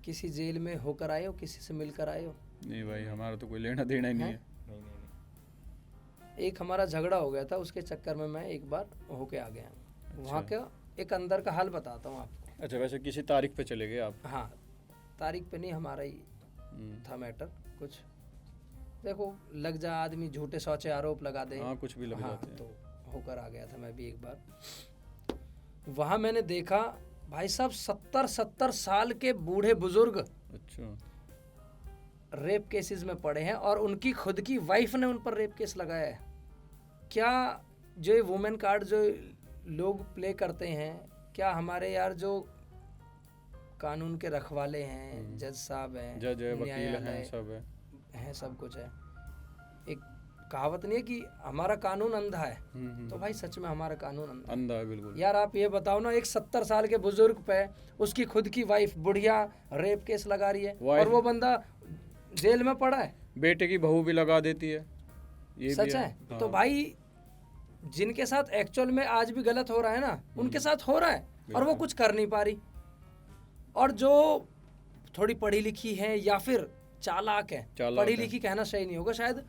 किसी जेल में होकर आए हो, किसी से मिलकर आए हो? नहीं भाई, हमारा तो कोई लेना देना ही नहीं है। नहीं नहीं नहीं। एक हमारा झगड़ा हो गया था, उसके चक्कर में मैं एक बार होके आ गया। वहाँ का एक अंदर का हाल बताता हूँ आपको। अच्छा, वैसे किसी तारीख पे चले गए आप? हाँ, तारीख पे नहीं, हमारा ही था मैटर कुछ। देखो, लग जा आदमी, झूठे सौचे आरोप लगा दे। हाँ, कुछ भी लग हाँ, जाते हैं। तो होकर आ गया था मैं भी एक बार। वहाँ मैंने देखा भाई साहब 70-70 साल के बूढ़े बुजुर्ग अच्छा। रेप केसेस में पड़े हैं, और उनकी खुद की वाइफ ने उन पर रेप केस लगाया है। क्या जो ये वुमेन कार्ड जो लोग प्ले करते हैं, क्या हमारे यार जो कानून के रखवाले हैं, जज साहब हैं, जज है, वकील न्यायालय हैं, सब है। सब कुछ है। एक कहावत नहीं है कि हमारा कानून अंधा है, तो भाई सच में हमारा कानून अंधा है। अंधा है बिल्कुल। यार आप ये बताओ ना, एक 70 साल के बुजुर्ग पे उसकी खुद की वाइफ बुढ़िया रेप केस लगा रही है, और वो बंदा जेल में पड़ा है। बेटे की बहू भी लगा देती है, ये सच भी है। हाँ। तो भाई जिनके साथ एक्चुअल में आज भी गलत हो रहा है ना, उनके साथ हो रहा है, और वो कुछ कर नहीं पा रही। और जो थोड़ी पढ़ी लिखी है या फिर चालाक है, पढ़ी लिखी कहना सही नहीं होगा शायद,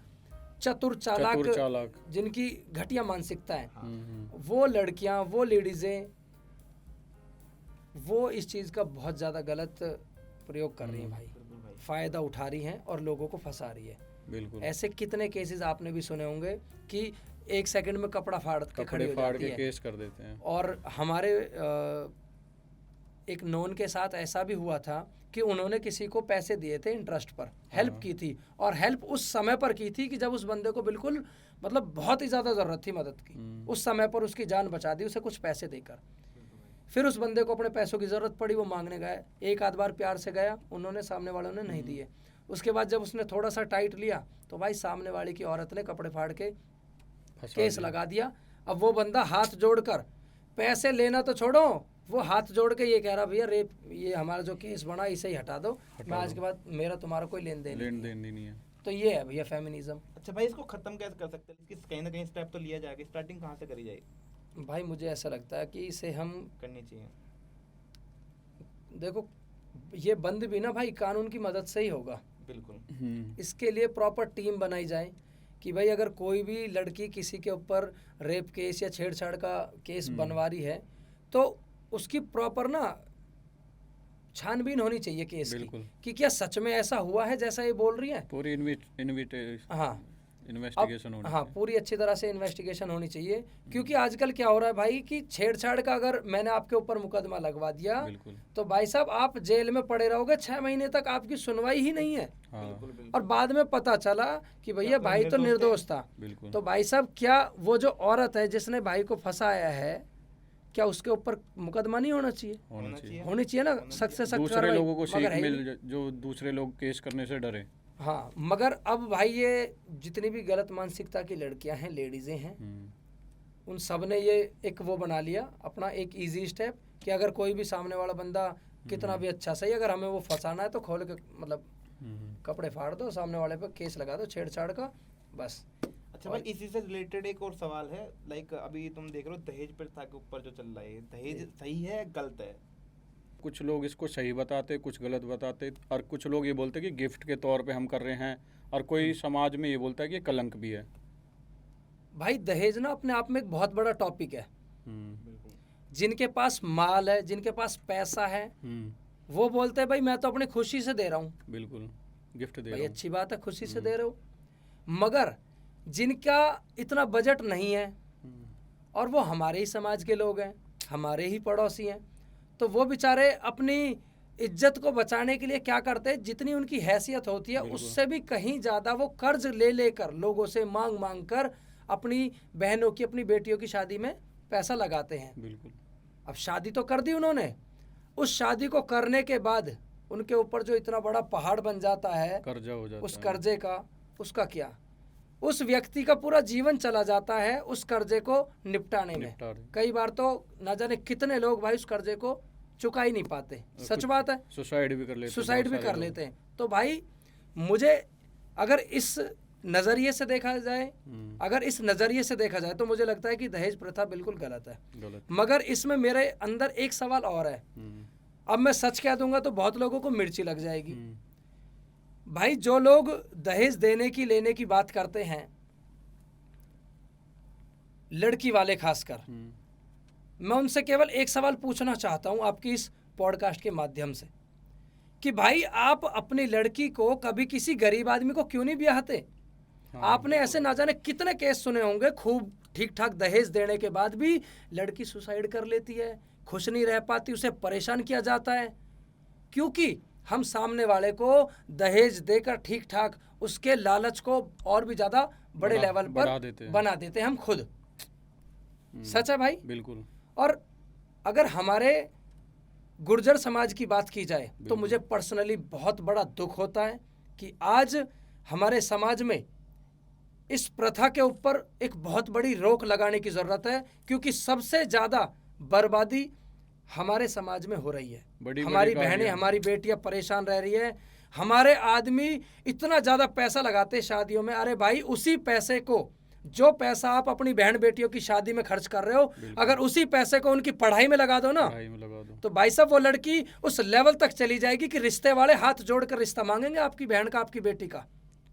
चतुर चालाक जिनकी घटिया मानसिकता है, वो लड़कियां, वो लेडीजें, वो इस चीज का बहुत ज्यादा गलत प्रयोग कर रही हैं भाई, फायदा उठा रही हैं और लोगों को फंसा रही है। बिल्कुल। ऐसे कितने केसेस आपने भी सुने होंगे कि एक सेकंड में कपड़ा फाड़ के खड़ी हो जाती है, केस कर देते हैं। और हमारे एक नॉन के साथ ऐसा भी हुआ था कि उन्होंने किसी को पैसे दिए थे इंटरेस्ट पर, हेल्प की थी, और हेल्प उस समय पर की थी कि जब उस बंदे को बिल्कुल मतलब बहुत ही ज़्यादा ज़रूरत थी मदद की। उस समय पर उसकी जान बचा दी उसे कुछ पैसे देकर। फिर उस बंदे को अपने पैसों की ज़रूरत पड़ी, वो मांगने गए, एक आध बार प्यार से गया, उन्होंने, सामने वालों ने नहीं दिए। उसके बाद जब उसने थोड़ा सा टाइट लिया तो भाई सामने वाले की औरत ने कपड़े फाड़ के केस लगा दिया। अब वो बंदा हाथ जोड़कर, पैसे लेना तो छोड़ो, वो हाथ जोड़ के ये कह रहा, भैया रेप, ये हमारा जो केस बना इसे ही हटा दो, मैं आज के बाद मेरा तुम्हारा कोई लेन देन नहीं है। तो ये है भैया फेमिनिज्म। अच्छा भाई, इसको खत्म कैसे कर सकते हैं? इसकी कहीं ना कहीं स्टेप तो लिया जाएगा, स्टार्टिंग कहाँ से करी जाएगी? भाई मुझे ऐसा लगता है कि इसे हम करनी चाहिए। देखो, ये बंद भी ना भाई कानून की मदद से ही होगा। बिल्कुल। इसके लिए प्रॉपर टीम बनाई जाए कि भाई अगर कोई भी लड़की किसी के ऊपर रेप केस या छेड़छाड़ का केस बनवा रही है तो उसकी प्रॉपर ना छानबीन होनी चाहिए केस की, कि क्या सच में ऐसा हुआ है जैसा ये बोल रही है। पूरी इन्वेस्टिगेशन होनी, हाँ, पूरी अच्छी तरह से इन्वेस्टिगेशन होनी चाहिए। क्योंकि आजकल क्या हो रहा है भाई कि छेड़छाड़ का अगर मैंने आपके ऊपर मुकदमा लगवा दिया तो भाई साहब आप जेल में पड़े रहोगे 6 महीने तक, आपकी सुनवाई ही नहीं है। और बाद में पता चला कि भैया भाई तो निर्दोष था। तो भाई साहब क्या वो जो औरत है जिसने भाई को फंसाया है, क्या उसके ऊपर मुकदमा नहीं होना चाहिए? होनी चाहिए ना, सख्त से सख्त। दूसरे लोगों को सीख मिल, जो दूसरे लोग केस करने से डरे। हाँ, मगर अब भाई ये जितनी भी गलत मानसिकता की लड़कियां हैं, लेडीजें हैं, उन सब ने ये एक वो बना लिया अपना एक इजी स्टेप कि अगर कोई भी सामने वाला बंदा कितना भी अच्छा सही, अगर हमें वो फंसाना है तो खोल के मतलब कपड़े फाड़ दो, सामने वाले पे केस लगा दो छेड़छाड़ का, बस। अच्छा भाई, इसी से रिलेटेड एक और सवाल है, लाइक अभी तुम देख रहे हो दहेज प्रथा के ऊपर जो चल रहा है, दहेज सही है गलत है? कुछ लोग इसको सही बताते, कुछ गलत बताते, और कुछ लोग ये बोलते कि गिफ्ट के तौर पे हम कर रहे हैं, और कोई समाज में ये बोलता है कि कलंक भी है। भाई दहेज ना अपने आप में एक बहुत बड़ा टॉपिक है। जिनके पास माल है, जिनके पास पैसा है, वो बोलते हैं भाई मैं तो अपनी खुशी से दे रहा हूँ। बिल्कुल, गिफ्ट दे भाई अच्छी बात है, खुशी से दे रहे हो। मगर जिनका इतना बजट नहीं है और वो हमारे ही समाज के लोग हैं, हमारे ही पड़ोसी हैं, तो वो बेचारे अपनी इज्जत को बचाने के लिए क्या करते हैं, जितनी उनकी हैसियत होती है उससे भी कहीं ज़्यादा वो कर्ज ले लेकर, लोगों से मांग मांग कर अपनी बहनों की, अपनी बेटियों की शादी में पैसा लगाते हैं। बिल्कुल। अब शादी तो कर दी उन्होंने, उस शादी को करने के बाद उनके ऊपर जो इतना बड़ा पहाड़ बन जाता है, कर्जा हो जाता उस है। कर्जे का, उसका क्या, उस व्यक्ति का पूरा जीवन चला जाता है उस कर्जे को निपटाने में। कई बार तो ना जाने कितने लोग भाई उस कर्जे को चुका ही नहीं पाते। सच बात है, सुसाइड भी कर लेते हैं, सुसाइड भी कर लेते हैं। तो भाई मुझे अगर इस नज़रिए से देखा जाए, अगर इस नज़रिए से देखा जाए तो मुझे लगता है कि दहेज प्रथा बिल्कुल गलत है। मगर इसमें मेरे अंदर एक सवाल और है। अब मैं सच कह दूंगा तो बहुत लोगों को मिर्ची लग जाएगी। भाई जो लोग दहेज देने की, लेने की बात करते हैं, लड़की वाले खासकर, मैं उनसे केवल एक सवाल पूछना चाहता हूं आपकी इस पॉडकास्ट के माध्यम से कि भाई आप अपनी लड़की को कभी किसी गरीब आदमी को क्यों नहीं ब्याहते? आपने ऐसे ना जाने कितने केस सुने होंगे, खूब ठीक ठाक दहेज देने के बाद भी लड़की सुसाइड कर लेती है, खुश नहीं रह पाती, उसे परेशान किया जाता है, क्योंकि हम सामने वाले को दहेज देकर ठीक ठाक उसके लालच को और भी ज्यादा बड़े लेवल पर बना देते हैं हम खुद। सच है भाई, बिल्कुल। और अगर हमारे गुर्जर समाज की बात की जाए तो मुझे पर्सनली बहुत बड़ा दुख होता है कि आज हमारे समाज में इस प्रथा के ऊपर एक बहुत बड़ी रोक लगाने की जरूरत है, क्योंकि सबसे ज्यादा बर्बादी हमारे समाज में हो रही है। हमारी बहनें, हमारी बेटियां परेशान रह रही है, हमारे आदमी इतना ज्यादा पैसा लगाते हैं शादियों में। अरे भाई उसी पैसे को, जो पैसा आप अपनी बहन बेटियों की शादी में खर्च कर रहे हो, अगर उसी पैसे को उनकी पढ़ाई में लगा दो ना, तो भाई साहब वो लड़की उस लेवल तक चली जाएगी कि रिश्ते वाले हाथ जोड़कर रिश्ता मांगेंगे आपकी बहन का, आपकी बेटी का।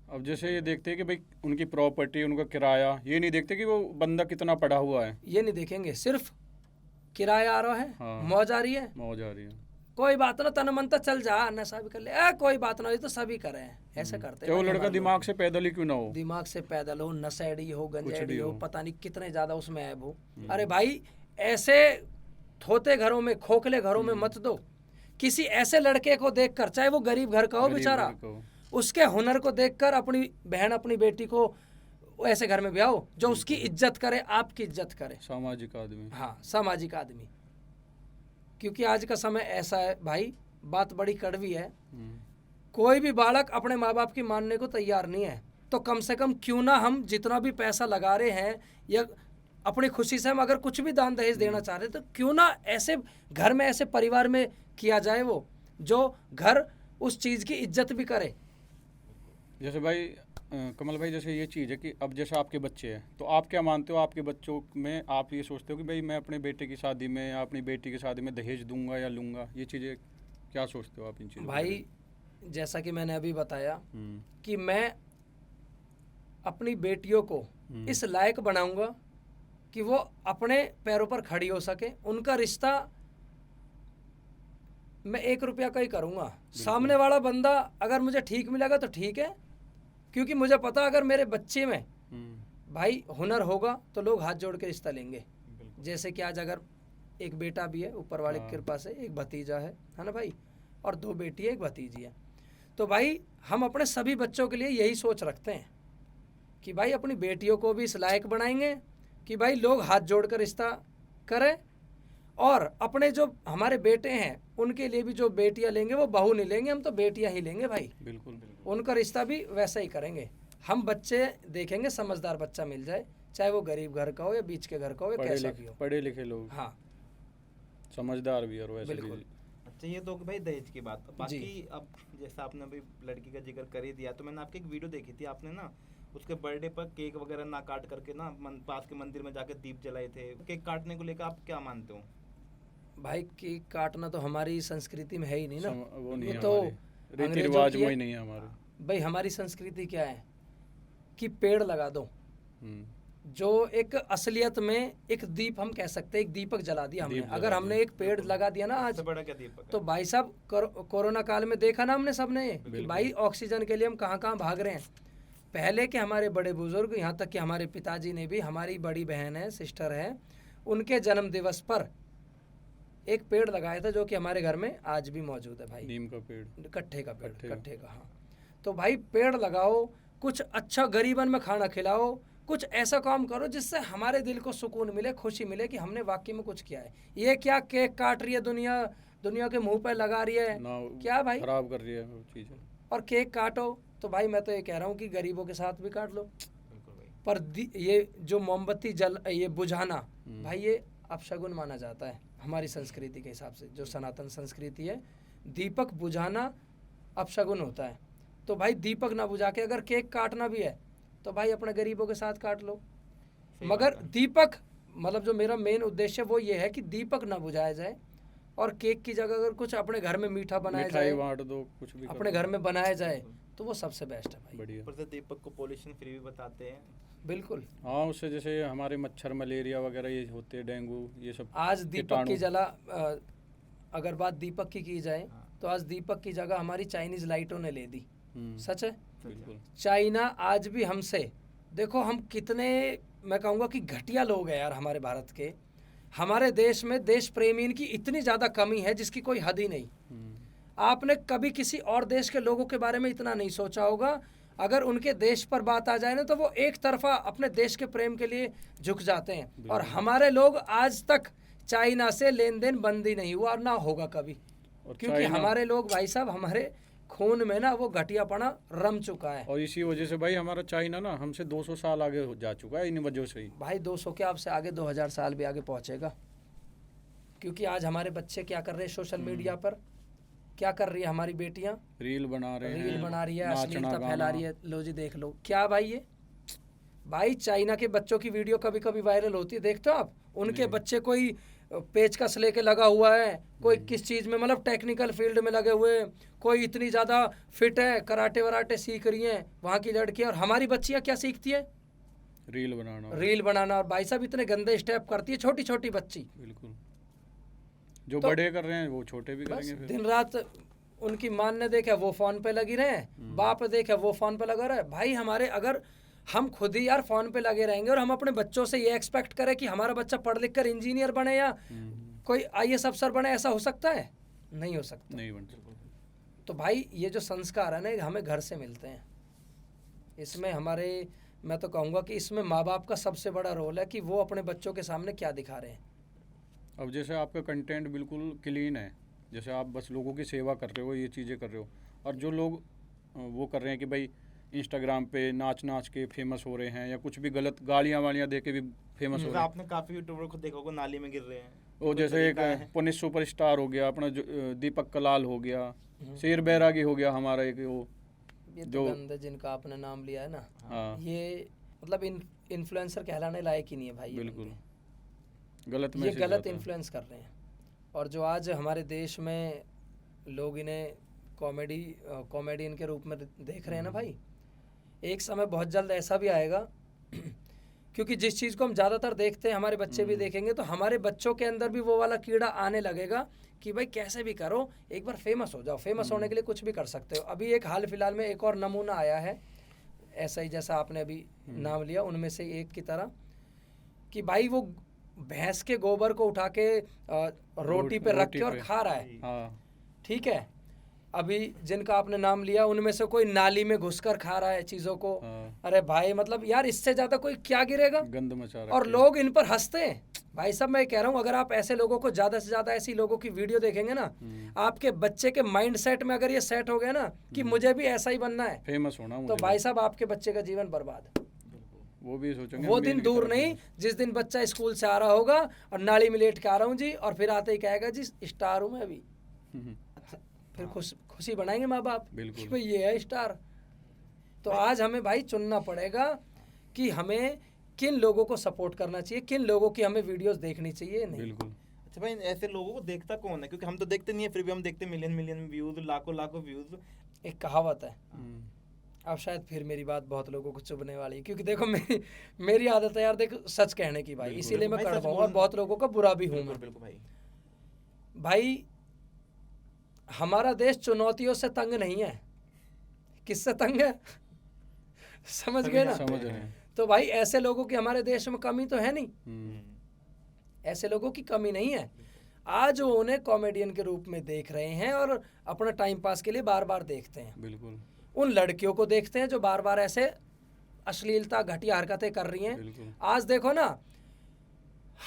अब जैसे ये देखते हैं कि भाई उनकी प्रॉपर्टी, उनका किराया, ये नहीं देखते कि वो बंदा कितना पढ़ा हुआ है, ये नहीं देखेंगे, सिर्फ किराया आ रहा है, मौज आ रही है, मौज आ रही है, कोई बात ना, तन मन तो चल जा, नशा भी कर ले, कोई बात ना, ये तो सभी कर रहे हैं, ऐसे करते हैं। वो लड़का दिमाग से पैदल ही क्यों ना हो, दिमाग से पैदल हो, नशेड़ी हो, गंजेड़ी हो, पता नहीं कितने ज्यादा उसमें ऐब हो। अरे भाई ऐसे थोते घरों में, खोखले घरों में मत दो। किसी ऐसे लड़के को देखकर, चाहे वो गरीब घर का हो बेचारा, उसके हुनर को देखकर अपनी बहन, अपनी बेटी को ऐसे घर में ब्याहो जो उसकी इज्जत करे, आपकी इज्जत करे, सामाजिक आदमी। हाँ, सामाजिक आदमी। क्योंकि आज का समय ऐसा है भाई, बात बड़ी कड़वी है, कोई भी बालक अपने माँ बाप की मानने को तैयार नहीं है। तो कम से कम क्यों ना हम जितना भी पैसा लगा रहे हैं या अपनी खुशी से हम अगर कुछ भी दान दहेज देना चाह रहे हैं, तो क्यों ना ऐसे घर में, ऐसे परिवार में किया जाए वो, जो घर उस चीज़ की इज्जत भी करे। जैसे भाई कमल भाई, जैसे ये चीज़ है कि अब जैसे आपके बच्चे हैं, तो आप क्या मानते हो, आपके बच्चों में आप ये सोचते हो कि भाई मैं अपने बेटे की शादी में या अपनी बेटी की शादी में दहेज दूंगा या लूँगा, ये चीज़ें क्या सोचते हो आप इन चीज़ों? भाई जैसा कि मैंने अभी बताया कि मैं अपनी बेटियों को इस लायक बनाऊंगा कि वो अपने पैरों पर खड़ी हो सके। उनका रिश्ता मैं 1 रुपया का ही करूँगा। सामने वाला बंदा अगर मुझे ठीक मिलेगा तो ठीक है, क्योंकि मुझे पता अगर मेरे बच्चे में भाई हुनर होगा तो लोग हाथ जोड़ के रिश्ता लेंगे। जैसे कि आज अगर एक बेटा भी है ऊपर वाले की कृपा से, एक भतीजा है ना भाई, और 2 बेटी है, एक भतीजी है, तो भाई हम अपने सभी बच्चों के लिए यही सोच रखते हैं कि भाई अपनी बेटियों को भी इस लायक बनाएंगे कि भाई लोग हाथ जोड़कर रिश्ता करें, और अपने जो हमारे बेटे हैं उनके लिए भी जो बेटियां लेंगे वो बहू नहीं लेंगे, हम तो बेटियां ही लेंगे भाई। बिल्कुल। उनका रिश्ता भी वैसा ही करेंगे। हम बच्चे देखेंगे, समझदार बच्चा मिल जाए, चाहे वो गरीब घर का हो या बीच के घर का हो या कैसा भी हो, पढ़े लिखे लोग, हाँ, समझदार भी और वैसे भी। अच्छा, ये तो भाई दहेज की बात। बाकी अब जैसा आपने अभी लड़की का जिक्र कर ही दिया, तो मैंने आपकी एक वीडियो देखी थी, आपने ना उसके बर्थडे पर केक वगैरह ना काट करके ना पास के मंदिर में जाके दीप जलाए थे। केक काटने को लेकर आप क्या मानते हो? भाई केक काटना तो हमारी संस्कृति में है ही नहीं ना, वो नहीं है, तो रीति रिवाज में ही नहीं है हमारे। भाई हमारी संस्कृति क्या है कि पेड़ लगा दो, जो एक असलियत में एक दीप हम कह सकते हैं, एक दीपक जला दिया हमने। अगर हमने एक पेड़ लगा दिया ना आज, बड़ा क्या दीपक, तो भाई साहब कोरोना काल में देखा ना हमने सबने कि भाई ऑक्सीजन के लिए हम कहाँ कहाँ भाग रहे हैं। पहले के हमारे बड़े बुजुर्ग, यहाँ तक कि हमारे पिताजी ने भी, हमारी बड़ी बहन है, सिस्टर है, उनके जन्म दिवस पर एक पेड़ लगाया था, जो कि हमारे घर में आज भी मौजूद है भाई, नीम का पेड़, कट्ठे का पेड़, कट्ठे का। हाँ, तो भाई पेड़ लगाओ, कुछ अच्छा गरीबन में खाना खिलाओ, कुछ ऐसा काम करो जिससे हमारे दिल को सुकून मिले, खुशी मिले कि हमने वाकई में कुछ किया है। ये क्या केक काट रही है दुनिया, दुनिया के मुंह पे लगा रही है ना क्या भाई? खराब कर रही है वो चीज़ें। और केक काटो तो भाई मैं तो ये कह रहा हूँ कि गरीबों के साथ भी काट लो, बिल्कुल भाई। पर ये जो मोमबत्ती जल ये बुझाना भाई ये अपशगुन माना जाता है हमारी संस्कृति के हिसाब से। जो सनातन संस्कृति है, दीपक बुझाना अपशगुन होता है। तो भाई दीपक ना बुझा के अगर केक काटना भी है तो भाई अपने गरीबों के साथ काट लो। सही मगर बात है। दीपक मतलब जो मेरा मेन उद्देश्य वो ये है कि दीपक ना बुझाया जाए, और केक की जगह अगर कुछ अपने घर में मीठा बनाया मिठाई जाए, बांट दो, कुछ भी कर अपने दो। घर में बनाया जाए तो वो सबसे बेस्ट है भाई। बढ़िया। ऊपर से दीपक को पॉल्यूशन फ्री भी बताते हैं। बिल्कुल। हाँ, उससे जैसे हमारे मच्छर, मलेरिया वगैरह ये होते हैं, डेंगू, ये सब आज दीपक कीटाणु। की जला अगर बात दीपक की जाए हाँ। तो आज दीपक की जगह हमारी चाइनीज लाइटों ने ले दी। सच है। बिल्कुल। चाइना आज भी हमसे, देखो हम कितने, मैं कहूँगा कि घटिया लोग हैं यार हमारे भारत के। हमारे देश में देश प्रेमी की इतनी ज़्यादा कमी है जिसकी कोई हद ही नहीं। आपने कभी किसी और देश के लोगों के बारे में इतना नहीं सोचा होगा। अगर उनके देश पर बात आ जाए ना तो वो एक तरफा अपने देश के प्रेम के लिए झुक जाते हैं। और हमारे लोग आज तक चाइना से लेन देन बंद ही नहीं हुआ और ना होगा कभी, और क्योंकि चाइना- हमारे लोग भाई साहब, हमारे खून में ना वो घटियापना रम चुका है। और इसी वजह से भाई हमारा चाइना ना हमसे 200 साल आगे जा चुका है इन वजह से ही। भाई 200 के आपसे आगे 2000 साल भी आगे पहुंचेगा, क्योंकि आज हमारे बच्चे क्या कर रहे हैं सोशल मीडिया पर, क्या कर रही है हमारी बेटियां, रील बना रहे हैं, रील बना रही है, नाचना अश्लीलता गाना। फैला रही है। लो जी देख लो क्या भाई ये, भाई चाइना के बच्चों की वीडियो कभी कभी वायरल होती है, देखते हो आप? उनके नहीं। बच्चे कोई पेचकस लेके लगा हुआ है, कोई किस चीज़ में मतलब टेक्निकल फील्ड में लगे हुए, कोई इतनी ज़्यादा फिट है, कराटे वराटे सीख रही हैं वहाँ की लड़कियाँ। और हमारी बच्चियाँ क्या सीखती है? रील बनाना। रील बनाना। और भाई साहब इतने गंदे स्टेप करती है छोटी छोटी बच्ची। बिल्कुल। जो तो- बड़े कर रहे हैं वो छोटे भी बस करेंगे फिर। दिन रात उनकी मान ने देखा वो फोन पे लगी रहे, बाप ने देखा वो फोन पे लगा रहा है। भाई हमारे, अगर हम खुद ही यार फोन पे लगे रहेंगे और हम अपने बच्चों से ये एक्सपेक्ट करें कि हमारा बच्चा पढ़ लिख कर इंजीनियर बने या कोई IAS अफसर बने, ऐसा हो सकता है? नहीं हो सकता। नहीं बन सकता। तो भाई ये जो संस्कार है ना ये हमें घर से मिलते हैं। इसमें हमारे, मैं तो कहूँगा कि इसमें माँ बाप का सबसे बड़ा रोल है कि वो अपने बच्चों के सामने क्या दिखा रहे हैं। अब जैसे आपका कंटेंट बिल्कुल क्लीन है, जैसे आप बस लोगों की सेवा कर रहे हो, ये चीज़ें कर रहे हो, और जो लोग वो कर रहे हैं कि भाई इंस्टाग्राम पे नाच नाच के फेमस हो रहे हैं या कुछ भी गलत गालियाँ वालियाँ दे के भी फेमस हो जैसे रहे हैं। आपने काफी यूट्यूबर को देखा होगा नाली में गिर रहे हैं। वो कोई जैसे एक तरीका है। पुनिस सुपरस्टार हो गया अपना, जो दीपक कलाल हो गया, शेर बैरागी हो गया हमारा एक वो। ये तो जो- गंदे जिनका आपने नाम लिया है ना, हाँ ये मतलब इन्फ्लुएंसर कहलाने लायक ही नहीं है भाई। ये बिल्कुल बंदे। गलत ये मैसेज गलत जाता है। इन्फ्लुएंस कर रहे हैं। और जो आज हमारे देश में लोग इन्हें कॉमेडियन के रूप में देख रहे हैं ना भाई, एक समय बहुत जल्द ऐसा भी आएगा क्योंकि जिस चीज़ को हम ज़्यादातर देखते हैं हमारे बच्चे भी देखेंगे, तो हमारे बच्चों के अंदर भी वो वाला कीड़ा आने लगेगा कि भाई कैसे भी करो एक बार फेमस हो जाओ। फेमस होने के लिए कुछ भी कर सकते हो। अभी एक हाल फिलहाल में एक और नमूना आया है ऐसा ही, जैसा आपने अभी नाम लिया उनमें से एक की तरह, कि भाई वो भैंस के गोबर को उठा के रोटी पे रख के और खा रहा है। हाँ ठीक है। अभी जिनका आपने नाम लिया उनमें से कोई नाली में घुसकर खा रहा है चीज़ों को। हाँ। अरे भाई मतलब यार इससे ज़्यादा कोई क्या गिरेगा? गंद मचा रहा और लोग इन पर हंसते हैं। भाई साहब मैं कह रहा हूँ अगर आप ऐसे लोगों को ज़्यादा से ज़्यादा ऐसी लोगों की वीडियो देखेंगे ना, आपके बच्चे के माइंड सेट में अगर ये सेट हो गया ना कि मुझे भी ऐसा ही बनना है, फेमस होना तो मुझे। भाई साहब आपके बच्चे का जीवन बर्बाद। वो भी सोचेंगे वो हम भी दिन इनकी दूर तरह नहीं जिस दिन बच्चा स्कूल से आ रहा होगा और नाली में लेट के आ रहा हूँ जी, और फिर आते ही कहेगा जी स्टार हूँ मैं अभी। फिर खुशी बनाएंगे माँ बाप बिल्कुल। कि भाई ये है स्टार। तो आज हमें भाई चुनना पड़ेगा कि हमें किन लोगों को सपोर्ट करना चाहिए, किन लोगों की हमें वीडियोस देखनी चाहिए। नहीं बिल्कुल। अच्छा भाई, ऐसे लोगों को देखता कौन है? क्योंकि हम तो देखते नहीं है, फिर भी हम देखते मिलियन मिलियन व्यूज, लाखों लाखों व्यूज। एक कहावत है, अब शायद फिर मेरी बात बहुत लोगों को चुभने वाली है, क्योंकि देखो मेरी आदत है यार देख सच कहने की भाई, इसीलिए मैं भाई, कर सच पाऊँ और बोलना। बहुत लोगों का बुरा भी हूँ बिल्कुल मैं। बिल्कुल भाई। भाई हमारा देश चुनौतियों से तंग नहीं है। किससे तंग है? समझ गए ना? समझ रहे हैं। तो भाई ऐसे लोगों की हमारे देश में कमी तो है नहीं, हम्म। ऐसे लोगों की कमी नहीं है। आज वो उन्हें कॉमेडियन के रूप में देख रहे हैं और अपना टाइम पास के लिए बार बार देखते हैं। बिल्कुल। उन लड़कियों को देखते हैं जो बार बार ऐसे अश्लीलता घटिया हरकतें कर रही हैं। बिल्कुल। आज देखो ना,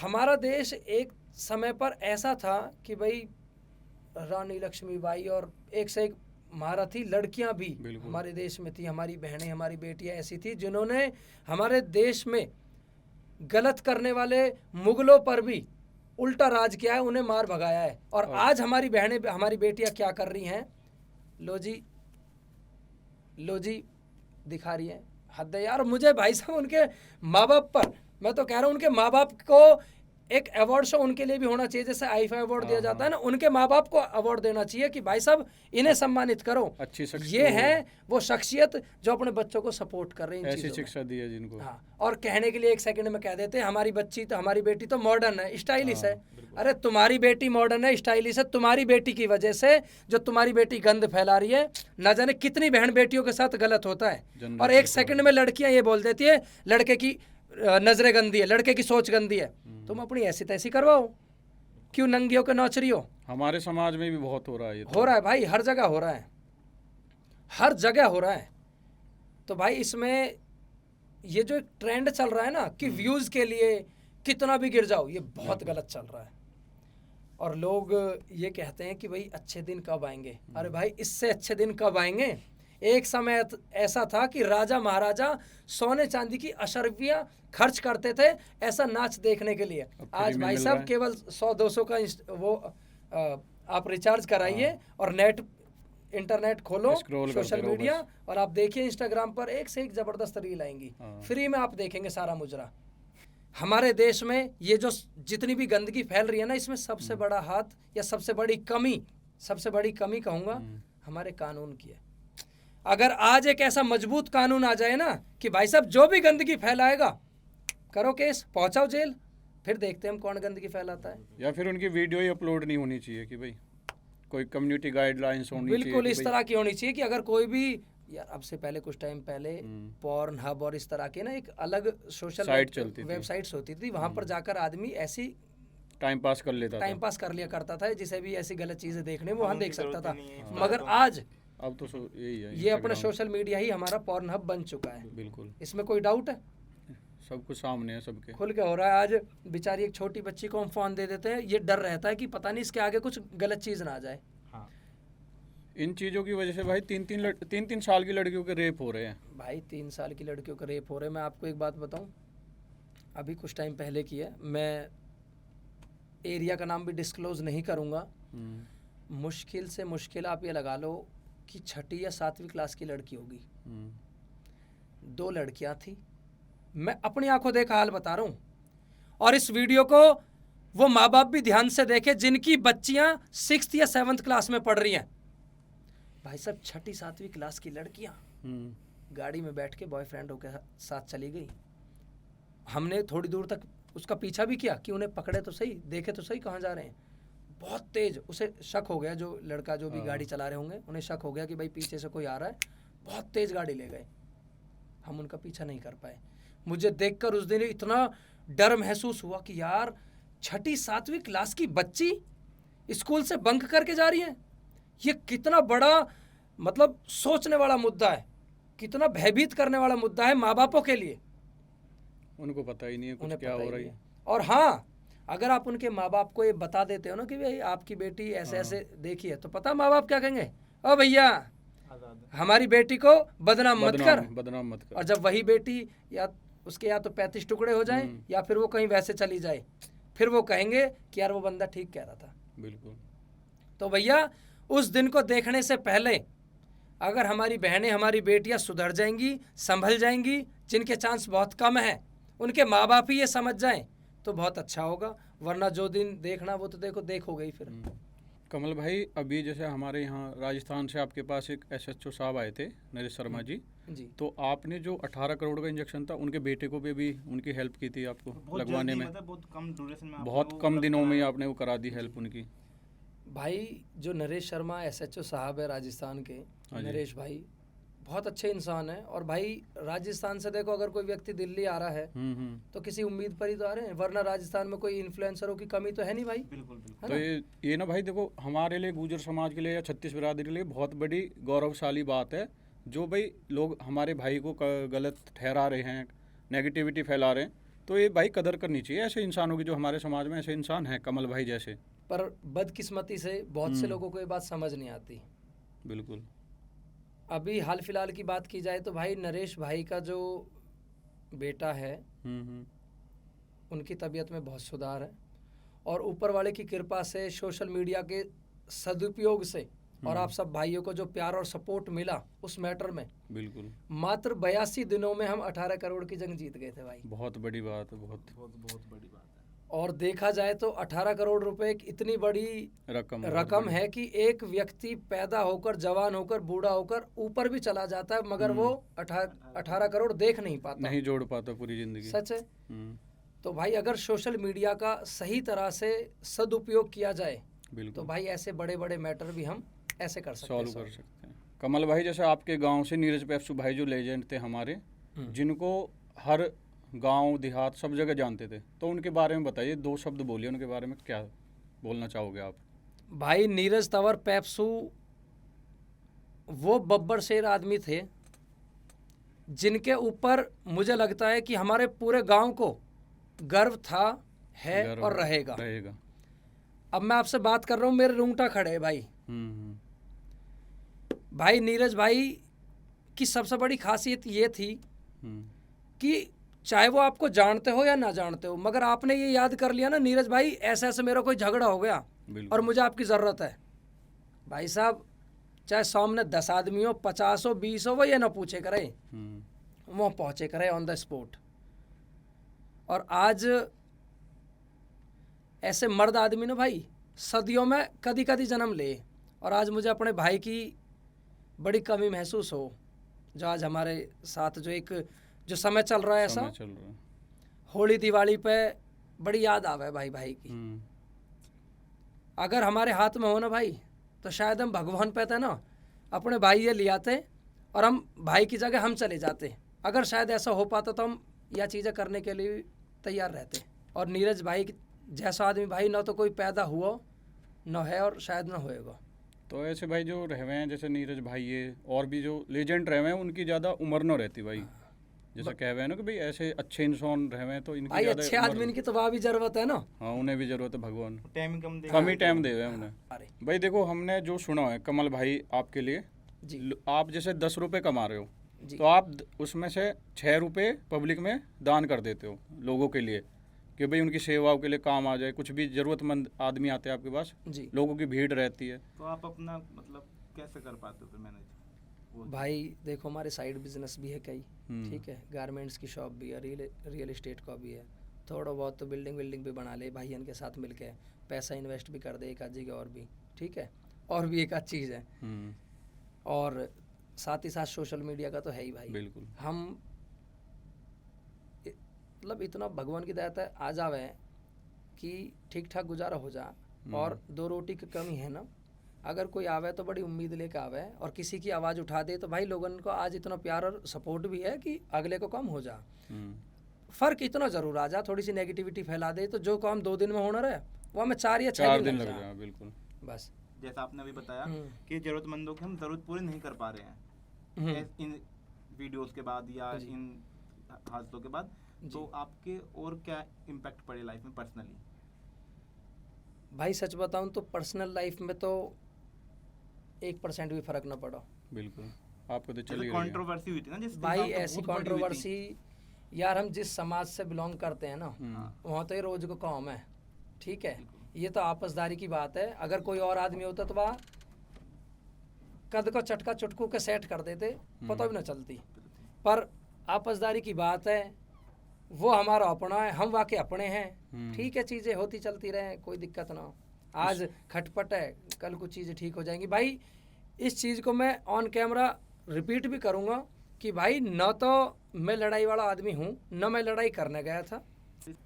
हमारा देश एक समय पर ऐसा था कि भाई रानी लक्ष्मीबाई और एक से एक महारथी लड़कियां भी बिल्कुल। हमारे देश में थी, हमारी बहनें, हमारी बेटियां ऐसी थी जिन्होंने हमारे देश में गलत करने वाले मुगलों पर भी उल्टा राज किया है, उन्हें मार भगाया है। और आज हमारी बहनें, हमारी बेटियां क्या कर रही हैं? लो जी दिखा रही हैं। हद है यार। मुझे भाई साहब उनके माँ बाप पर, मैं तो कह रहा हूँ उनके माँ बाप को एक अवार्ड शो उनके लिए भी होना चाहिए, जैसे आईफा अवार्ड दिया जाता है ना, उनके माँ बाप को अवार्ड देना चाहिए कि भाई साहब इन्हें सम्मानित करो। अच्छी शख्सियत, ये है वो शख्सियत जो अपने बच्चों को सपोर्ट कर रही है। ऐसी शिक्षा दी है जिनको। हाँ, और कहने के लिए एक सेकंड में कह देते हैं हमारी बच्ची तो, हमारी बेटी तो मॉडर्न है, स्टाइलिश है। अरे तुम्हारी बेटी मॉडर्न है, स्टाइलिश है, तुम्हारी बेटी की वजह से जो तुम्हारी बेटी गंद फैला रही है, ना जाने कितनी बहन बेटियों के साथ गलत होता है। और एक सेकंड में लड़कियां ये बोल देती है लड़के की नजरें गंदी है, लड़के की सोच गंदी है। तुम अपनी ऐसी तैसी करवाओ, क्यों नंगी हो के नौचरी हो? हमारे समाज में भी बहुत हो रहा है ये तो। हो रहा है भाई, हर जगह हो रहा है, हर जगह हो रहा है। तो भाई इसमें ये जो एक ट्रेंड चल रहा है ना कि व्यूज के लिए कितना भी गिर जाओ, ये बहुत गलत चल रहा है। और लोग ये कहते हैं कि भाई अच्छे दिन कब आएंगे। अरे भाई इससे अच्छे दिन कब आएंगे? एक समय ऐसा था कि राजा महाराजा सोने चांदी की अशर्फियाँ खर्च करते थे ऐसा नाच देखने के लिए। आज भाई साहब केवल 100-200 का वो आप रिचार्ज कराइए और इंटरनेट खोलो, सोशल मीडिया, और आप देखिए इंस्टाग्राम पर एक से एक जबरदस्त रील आएंगी, फ्री में आप देखेंगे सारा मुजरा। हमारे देश में ये जो जितनी भी गंदगी फैल रही है ना, इसमें सबसे बड़ा हाथ या सबसे बड़ी कमी कहूँगा हमारे कानून की है। अगर आज एक ऐसा मजबूत कानून आ जाए ना कि भाई साहब जो भी गंदगी फैलाएगा करो केस, पहुंचाओ जेल, फिर देखते हैं हम कौन गंदगी फैलाता है। या फिर उनकी वीडियो ही अपलोड नहीं होनी चाहिए कि भाई कोई कम्युनिटी गाइडलाइंस होनी चाहिए। बिल्कुल इस तरह की होनी चाहिए कि अगर कोई भी, यार अब से पहले कुछ टाइम पहले पॉर्न हब और इस तरह के ना एक अलग सोशल साइट चलती थी, वेबसाइट्स होती थी, वहां पर जाकर आदमी ऐसी टाइम पास कर लेता था, टाइम पास कर लिया करता था, जिसे भी ऐसी गलत चीजें देखने वो वहां देख सकता था। मगर आज अब तो यही है, ये अपना सोशल मीडिया ही हमारा पॉर्न हब बन चुका है। बिल्कुल, इसमें कोई डाउट है? सब कुछ सामने है, सबके खुल के हो रहा है। आज बेचारी एक छोटी बच्ची को हम फोन दे देते हैं, ये डर रहता है कि पता नहीं इसके आगे कुछ गलत चीज ना आ जाए। हाँ। इन चीज़ों की वजह से भाई 3-3 साल की लड़कियों के रेप हो रहे हैं। भाई 3 साल की लड़कियों के रेप हो रहे हैं। मैं आपको एक बात बताऊं, अभी कुछ टाइम पहले की है, मैं एरिया का नाम भी डिस्क्लोज नहीं करूंगा, मुश्किल से मुश्किल आप ये लगा लो कि 6ठी या 7वीं क्लास की लड़की होगी। 2 लड़कियां थी, मैं अपनी आंखों देखा हाल बता रहा हूं। और इस वीडियो को वो माँ बाप भी ध्यान से देखे जिनकी बच्चियां 6th या 7th क्लास में पढ़ रही हैं। भाई साहब 6ठी 7वीं क्लास की लड़कियां गाड़ी में बैठ के बॉयफ्रेंडों के साथ चली गई। हमने थोड़ी दूर तक उसका पीछा भी किया कि उन्हें पकड़े तो सही, देखे तो सही कहाँ जा रहे हैं। बहुत तेज उसे शक हो गया, जो लड़का जो भी गाड़ी चला रहे होंगे उन्हें शक हो गया कि भाई पीछे से कोई आ रहा है, बहुत तेज गाड़ी ले गए। हम उनका पीछा नहीं कर पाए। मुझे देखकर उस दिन इतना डर महसूस हुआ कि यार 6ठी 7वीं क्लास की बच्ची स्कूल से बंक करके जा रही है। ये कितना बड़ा मतलब सोचने वाला मुद्दा है, कितना भयभीत करने वाला मुद्दा है माँ बापों के लिए। उनको पता ही नहीं है कुछ क्या हो रही है। और हाँ, अगर आप उनके माँ बाप को ये बता देते हो ना कि भाई आपकी बेटी ऐसे ऐसे देखी है, तो पता माँ बाप क्या कहेंगे, ओ भैया हमारी बेटी को बदनाम मत कर। और जब वही बेटी या उसके या तो 35 टुकड़े हो जाएं या फिर वो कहीं वैसे चली जाए, फिर वो कहेंगे कि यार वो बंदा ठीक कह रहा था। बिल्कुल। तो भैया उस दिन को देखने से पहले अगर हमारी बहनें, हमारी बेटियां सुधर जाएंगी, संभल जाएंगी, जिनके चांस बहुत कम हैं, उनके माँ बाप ही ये समझ जाएं तो बहुत अच्छा होगा। वरना जो दिन देखना वो तो देखो गई फिर। कमल भाई, अभी जैसे हमारे यहाँ राजस्थान से आपके पास एक SHO साहब आए थे, नरेश शर्मा जी, तो आपने जो 18 करोड़ का इंजेक्शन था उनके बेटे को भी उनकी हेल्प की थी आपको लगवाने में। बहुत कम ड्यूरेशन में, बहुत कम दिनों में आपने वो करा दी हेल्प उनकी। भाई जो नरेश शर्मा SHO साहब है राजस्थान के, नरेश भाई बहुत अच्छे इंसान है। और भाई राजस्थान से देखो अगर कोई व्यक्ति दिल्ली आ रहा है तो किसी उम्मीद पर ही तो आ रहे हैं, वरना राजस्थान में कोई इन्फ्लुएंसरों की कमी तो है नहीं भाई। बिल्कुल। तो ये ना भाई देखो, हमारे लिए गुर्जर समाज के लिए या 36 बिरादरी के लिए बहुत बड़ी गौरवशाली बात है जो भाई लोग हमारे भाई को गलत ठहरा रहे हैं, नेगेटिविटी फैला रहे हैं, तो ये भाई कदर करनी चाहिए ऐसे इंसानों की, जो हमारे समाज में ऐसे इंसान हैं कमल भाई जैसे। पर बदकिस्मती से बहुत से लोगों को ये बात समझ नहीं आती। बिल्कुल। अभी हाल फिलहाल की बात की जाए तो भाई नरेश भाई का जो बेटा है उनकी तबीयत में बहुत सुधार है, और ऊपर वाले की कृपा से, सोशल मीडिया के सदुपयोग से और आप सब भाइयों को जो प्यार और सपोर्ट मिला उस मैटर में, बिल्कुल मात्र 82 दिनों में हम 18 करोड़ की जंग जीत गए थे भाई। बहुत बड़ी बात है, बहुत बहुत बड़ी बात है। और देखा जाए तो 18 करोड़ रुपए एक इतनी बड़ी रकम है कि एक व्यक्ति पैदा होकर, जवान होकर, बूढ़ा होकर ऊपर भी चला जाता है, मगर वो 18 करोड़ देख नहीं पाता, नहीं जोड़ पाता पूरी जिंदगी। सच है। तो भाई अगर सोशल मीडिया का सही तरह से सदुपयोग किया जाए तो भाई ऐसे बड़े बड़े मैटर भी हम ऐसे कर सकते हैं, सॉल्व कर सकते हैं। कमल भाई जैसे आपके गांव से नीरज पेप्सू भाई जो लेजेंड थे हमारे, जिनको हर गांव देहात सब जगह जानते थे, तो उनके बारे में बताइए, 2 शब्द बोलिए उनके बारे में, क्या बोलना चाहोगे आप? भाई नीरज तंवर पेप्सू वो बब्बर शेर आदमी थे जिनके ऊपर मुझे लगता है कि हमारे पूरे गांव को गर्व था, है और रहेगा। अब मैं आपसे बात कर रहा हूँ, मेरे रूंगटा खड़े है भाई। भाई नीरज भाई की सबसे बड़ी खासियत ये थी कि चाहे वो आपको जानते हो या ना जानते हो, मगर आपने ये याद कर लिया ना नीरज भाई ऐसे ऐसे मेरा कोई झगड़ा हो गया और मुझे आपकी ज़रूरत है, भाई साहब चाहे सामने 10 आदमी हो, 50 हो, 20 हो, वो ये ना पूछे करे, वो पहुँचे करे ऑन द स्पॉट। और आज ऐसे मर्द आदमी ना भाई सदियों में कदी कदी जन्म ले, और आज मुझे अपने भाई की बड़ी कमी महसूस हो, जो आज हमारे साथ जो समय चल रहा है ऐसा, होली दिवाली पे बड़ी याद आवे भाई की। अगर हमारे हाथ में हो ना भाई तो शायद हम भगवान पे थे ना अपने भाई ये ले आते और हम भाई की जगह हम चले जाते। अगर शायद ऐसा हो पाता तो हम यह चीज़ें करने के लिए तैयार रहते। और नीरज भाई जैसा आदमी भाई ना तो कोई पैदा हुआ न है और शायद ना होएगा। तो ऐसे भाई जो रहे हैं जैसे नीरज भाई, ये और भी जो लेजेंड रहे हैं उनकी ज़्यादा उम्र न रहती भाई, जैसा कह रहे हैं ना कि भाई ऐसे अच्छे इंसान रहे हैं तो इनकी भाई अच्छे आदमी की तो वहाँ भी जरूरत है ना। हाँ, उन्हें भी जरूरत है, भगवान कम ही टाइम दे रहे हैं उन्हें। भाई देखो हमने जो सुना है कमल भाई आपके लिए जी, आप जैसे 10 रुपये कमा रहे हो तो आप उसमें से 6 रुपये पब्लिक में दान कर देते हो लोगों के लिए, कि भाई उनकी सेवाओं के लिए काम आ जाए। कुछ भी ज़रूरतमंद आदमी आते हैं आपके पास जी, लोगों की भीड़ रहती है, तो आप अपना मतलब कैसे कर पाते हो फिर मैनेज? भाई देखो हमारे साइड बिजनेस भी है कई, ठीक है, गारमेंट्स की शॉप भी है, रियल एस्टेट का भी है, थोड़ा बहुत तो बिल्डिंग भी बना ले भाइयन के साथ मिलके, पैसा इन्वेस्ट भी कर दे एक आध जगह और भी, ठीक है, और भी एक आध चीज़ है, और साथ ही साथ सोशल मीडिया का तो है ही भाई। बिल्कुल हम मतलब इतना भगवान की दया आ जावे कि ठीक ठाक गुजारा हो जा, और 2 रोटी की कमी है ना, अगर कोई आवे तो बड़ी उम्मीद लेके आवे और किसी की आवाज़ उठा दे तो भाई लोगों को आज इतना प्यार और सपोर्ट भी है कि अगले को कम हो जा। फ़र्क इतना ज़रूर आ जा, थोड़ी सी नेगेटिविटी फैला दे तो जो काम 2 दिन में होना रहे वो हमें 4 या 6 दिन लग जाए। बिल्कुल बस जैसा आपने अभी बताया कि ज़रूरतमंदों की हम ज़रूरत पूरी नहीं कर पा रहे हैं इन वीडियोस के बाद या इन हादसों के बाद, तो आपके और क्या इम्पैक्ट पड़े लाइफ में पर्सनली? भाई सच बताऊं तो पर्सनल लाइफ में तो 1% भी फर्क ना पड़ा। बिल्कुल आपको तो चली कंट्रोवर्सी हुई थी ना जिस भाई, ऐसी कंट्रोवर्सी यार, हम जिस समाज से बिलोंग करते हैं ना वहाँ तो ये रोज को काम है, ठीक है, ये तो आपसदारी की बात है। अगर कोई और आदमी होता तो वह कद को चटका चुटकू के सेट कर देते, पता भी ना चलती, पर आपसदारी की बात है, वो हमारा अपना है, हम वाके अपने हैं, ठीक है, चीज़ें होती चलती रहे, कोई दिक्कत ना हो। आज खटपट है, कल कुछ चीज़ें ठीक हो जाएंगी। भाई इस चीज़ को मैं ऑन कैमरा रिपीट भी करूँगा कि भाई न तो मैं लड़ाई वाला आदमी हूँ, न मैं लड़ाई करने गया था।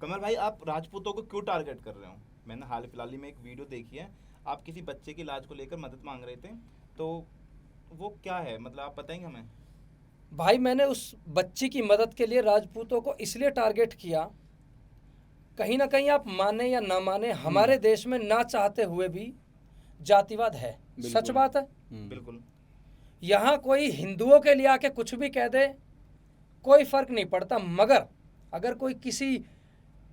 कमल भाई, आप राजपूतों को क्यों टारगेट कर रहे हो? मैंने हाल फिलहाल ही में एक वीडियो देखी है, आप किसी बच्चे के इलाज को लेकर मदद मांग रहे थे, तो वो क्या है, मतलब आप बताएंगे हमें? भाई मैंने उस बच्ची की मदद के लिए राजपूतों को इसलिए टारगेट किया, कहीं ना कहीं आप माने या ना माने, हमारे देश में ना चाहते हुए भी जातिवाद है, सच बात है। बिल्कुल। यहाँ कोई हिंदुओं के लिए आके कुछ भी कह दे, कोई फर्क नहीं पड़ता, मगर अगर कोई किसी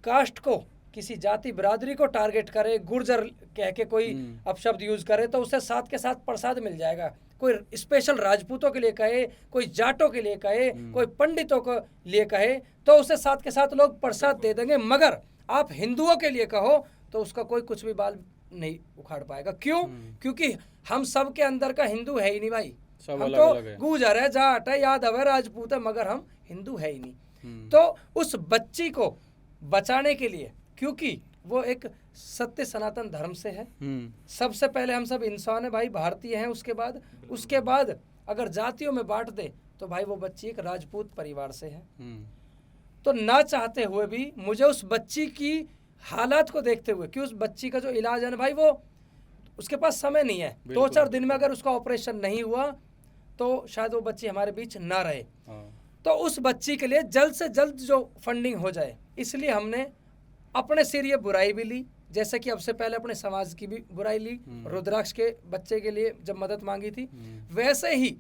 कास्ट को, किसी जाति बिरादरी को टारगेट करे, गुर्जर कह के कोई अपशब्द यूज करे, तो उसे साथ के साथ प्रसाद मिल जाएगा। कोई स्पेशल राजपूतों के लिए कहे, कोई जाटों के लिए कहे, कोई पंडितों के लिए कहे, तो उसे साथ के साथ लोग प्रसाद दे देंगे। मगर आप हिंदुओं के लिए कहो तो उसका कोई कुछ भी बाल नहीं उखाड़ पाएगा। क्यों? क्योंकि हम सब के अंदर का हिंदू है ही नहीं भाई। सब हम अलग तो अलग है। गुर्जर है, जाट है, यादव है, राजपूत है, मगर हम हिंदू है ही नहीं। तो उस बच्ची को बचाने के लिए, क्योंकि वो एक सत्य सनातन धर्म से है, सबसे पहले हम सब इंसान है भाई, भारतीय हैं, उसके बाद अगर जातियों में बांट दे तो भाई वो बच्ची एक राजपूत परिवार से है। तो ना चाहते हुए भी मुझे उस बच्ची की हालात को देखते हुए, कि उस बच्ची का जो इलाज है ना भाई, वो उसके पास समय नहीं है, 2-4 दिन में अगर उसका ऑपरेशन नहीं हुआ तो शायद वो बच्ची हमारे बीच ना रहे। तो उस बच्ची के लिए जल्द से जल्द जो फंडिंग हो जाए, इसलिए हमने अपने सिर ये बुराई भी ली, जैसे कि अब से पहले अपने समाज की भी बुराई ली, रुद्राक्ष के बच्चे के लिए जब मदद मांगी थी, वैसे ही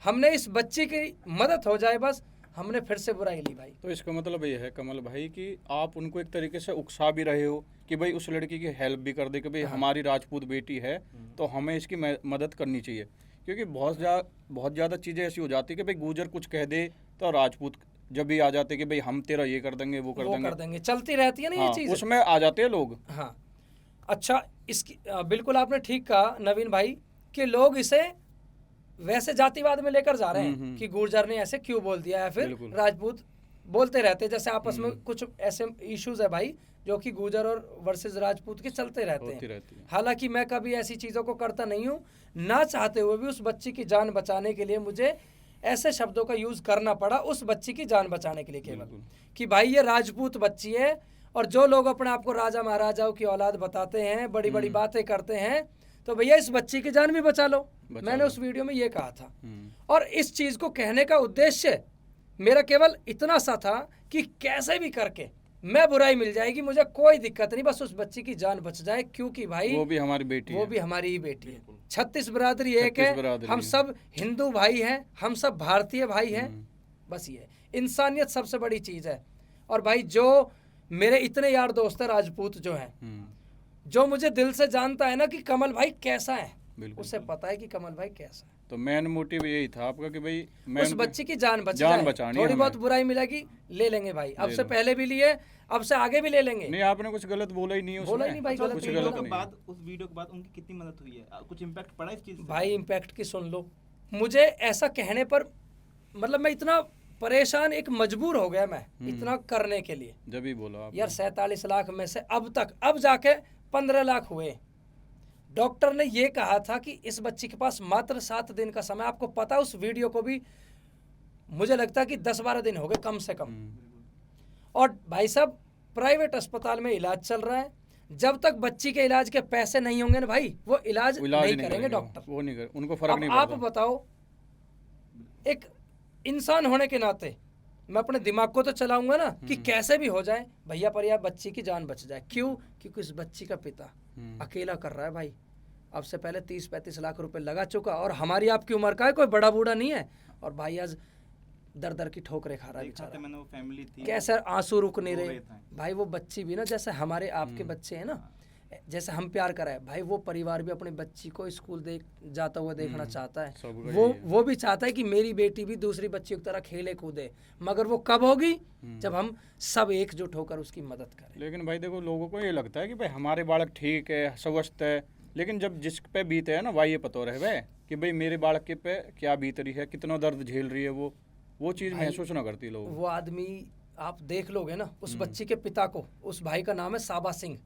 हमने इस बच्ची की मदद हो जाए बस, हमने फिर से बुराई ली भाई। तो इसका मतलब ये है कमल भाई कि आप उनको एक तरीके से उकसा भी रहे हो कि भाई उस लड़की की हेल्प भी कर दे, कि भाई हमारी राजपूत बेटी है तो हमें इसकी मदद करनी चाहिए। क्योंकि बहुत ज़्यादा चीज़ें ऐसी हो जाती है कि भाई गुर्जर कुछ कह दे तो राजपूत जब भी आ जाते कि भाई हम तेरा ये कर देंगे, वो कर देंगे, चलती रहती है ना ये चीज़, उसमें आ जाते हैं लोग। हाँ, अच्छा, इसकी बिल्कुल आपने ठीक कहा नवीन भाई, कि लोग इसे वैसे जातिवाद में लेकर जा रहे हैं कि गुर्जर ने ऐसे क्यों बोल दिया, या फिर राजपूत बोलते रहते हैं, जैसे आपस में कुछ ऐसे इश्यूज है भाई जो कि गुर्जर और वर्सेस राजपूत के चलते रहते हैं। हालांकि मैं कभी ऐसी चीज़ों को करता नहीं हूँ, ना चाहते हुए भी उस बच्ची की जान बचाने के लिए मुझे ऐसे शब्दों का यूज़ करना पड़ा, उस बच्ची की जान बचाने के लिए केवल, कि भाई ये राजपूत बच्ची है। और जो लोग अपने आप को राजा महाराजाओं की औलाद बताते हैं, बड़ी बड़ी बातें करते हैं, तो भैया इस बच्ची की जान भी बचा लो। मैंने उस वीडियो में ये कहा था, और इस चीज़ को कहने का उद्देश्य मेरा केवल इतना सा था कि कैसे भी करके मैं बुराई मिल जाएगी, मुझे कोई दिक्कत नहीं, बस उस बच्ची की जान बच जाए, क्योंकि भाई वो भी हमारी बेटी वो है, भी हमारी ही बेटी है। 36 बिरादरी एक है, हम सब हिंदू भाई हैं, हम सब भारतीय भाई हैं, बस ये इंसानियत सबसे बड़ी चीज़ है। और भाई जो मेरे इतने यार दोस्त हैं राजपूत जो हैं, जो मुझे दिल से जानता है ना कि कमल भाई कैसा है, उसे पता है कि कमल भाई कैसा है। तो मेन मोटिव यही था आपका कि भाई मैं उस बच्ची की जान बचानी, थोड़ी बहुत बुराई मिलेगी ले लेंगे भाई, अब से पहले भी लिए, अब से आगे भी ले लेंगे। नहीं, आपने कुछ गलत बोला ही नहीं है, बोला ही नहीं भाई, तो गलत उस वीडियो के बाद उनकी कितनी मदद हुई है, कुछ इम्पैक्ट पड़ा इस चीज़ से? भाई इम्पैक्ट की सुन लो, मुझे ऐसा कहने पर मतलब मैं इतना परेशान, एक मजबूर हो गया मैं इतना करने के लिए। जब ही बोला आप यार 47 लाख में से अब जाके 15 लाख हुए। डॉक्टर ने ये कहा था कि इस बच्ची के पास मात्र 7 दिन का समय, आपको पता उस वीडियो को भी मुझे लगता है कि 10-12 दिन हो गए कम से कम। और भाई साहब प्राइवेट अस्पताल में इलाज चल रहा है, जब तक बच्ची के इलाज के पैसे नहीं होंगे ना भाई, वो इलाज नहीं करेंगे डॉक्टर, वो नहीं कर, उनको फर्क नहीं पड़ता। आप बताओ, एक इंसान होने के नाते मैं अपने दिमाग को तो चलाऊंगा ना कि कैसे भी हो जाए भैया, पर यार बच्ची की जान बच जाए। क्यों? क्योंकि उस बच्ची का पिता अकेला कर रहा है भाई, अब से पहले 30-35 लाख रुपए लगा चुका, और हमारी आपकी उम्र का है, कोई बड़ा बूढ़ा नहीं है, और भाई आज दर दर की ठोकरें खा रहा है बेचारा। मैंने वो फैमिली थी, कैसे आंसू रुक नहीं रहे भाई। वो बच्ची भी ना जैसे हमारे आपके बच्चे हैं ना, जैसे हम प्यार कराए भाई, वो परिवार भी अपनी बच्ची को स्कूल जाता हुआ देखना चाहता है। वो भी चाहता है कि मेरी बेटी भी दूसरी बच्चियों की तरह खेले कूदे, मगर वो कब होगी जब हम सब एकजुट होकर उसकी मदद करें। लेकिन भाई देखो, लोगों को ये लगता है कि भाई हमारे बालक ठीक है, स्वस्थ है, लेकिन जब जिस पे बीते है ना भाई, ये पता रहे कि भाई मेरे बालक के पे क्या बीत रही है, कितना दर्द झेल रही है, वो चीज़ महसूस ना करती लोग। वो आदमी आप देख लोगे ना, उस बच्ची के पिता को, उस भाई का नाम है साबा सिंह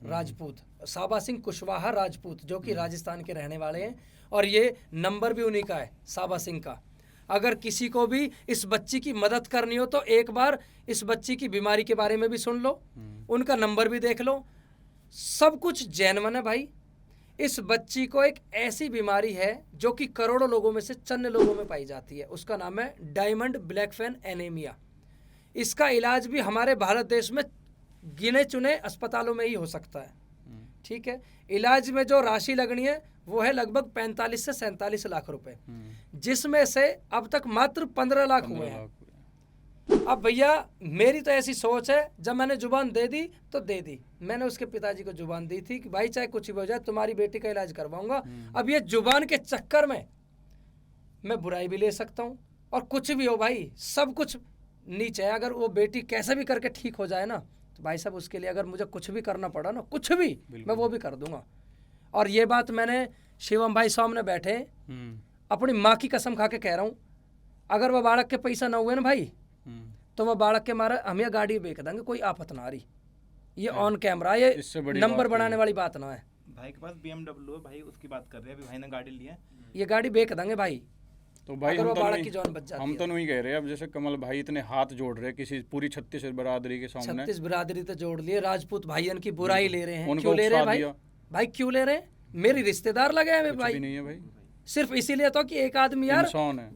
राजपूत, साबा सिंह कुशवाहा राजपूत, जो कि राजस्थान के रहने वाले हैं, और ये नंबर भी उन्हीं का है, साबा सिंह का। अगर किसी को भी इस बच्ची की मदद करनी हो तो एक बार इस बच्ची की बीमारी के बारे में भी सुन लो, उनका नंबर भी देख लो, सब कुछ जेन्युइन है भाई। इस बच्ची को एक ऐसी बीमारी है जो कि करोड़ों लोगों में से चंद लोगों में पाई जाती है, उसका नाम है डायमंड ब्लैक फैन एनीमिया। इसका इलाज भी हमारे भारत देश में गिने चुने अस्पतालों में ही हो सकता है, ठीक है। इलाज में जो राशि लगनी है वो है लगभग 45 से 47 लाख रुपए, जिसमें से अब तक मात्र 15 लाख हुए हैं। अब भैया मेरी तो ऐसी सोच है, जब मैंने जुबान दे दी तो दे दी। मैंने उसके पिताजी को जुबान दी थी कि भाई चाहे कुछ भी हो जाए तुम्हारी बेटी का इलाज करवाऊंगा। अब ये जुबान के चक्कर में मैं बुराई भी ले सकता हूँ और कुछ भी हो भाई, सब कुछ नीचे है। अगर वो बेटी कैसे भी करके ठीक हो जाए ना, तो भाई साहब उसके लिए अगर मुझे कुछ भी करना पड़ा ना, कुछ भी, मैं वो भी कर दूंगा। और ये बात मैंने शिवम भाई सामने बैठे अपनी माँ की कसम खा के कह रहा हूँ, अगर वह बालक के पैसा ना हुए ना भाई, तो वह बालक के मारे हम यह गाड़ी बेच देंगे, कोई आफत ना आ रही। ये ऑन कैमरा, ये नंबर बनाने वाली बात ना है। भाई के पास BMW है, भाई उसकी बात कर रहे हैं, अभी भाई ने गाड़ी ली है, ये गाड़ी बेच देंगे भाई। तो भाई अगर हम वो तो बालक नहीं, की जान बच जाती हम है। तो नहीं कह रहे। अब जैसे कमल भाई इतने हाथ जोड़ रहे किसी पूरी 36 बिरादरी के सामने, 36 बिरादरी तो जोड़ लिए, राजपूत भाईयन की बुराई ले रहे हैं। उनको क्यों ले रहे हैं उकसा भाई? दिया। भाई क्यों ले रहे हैं? मेरी रिश्तेदार लगे हैं कुछ भाई, भी नहीं है भाई, सिर्फ इसीलिए तो कि एक आदमी यार, इंसान है।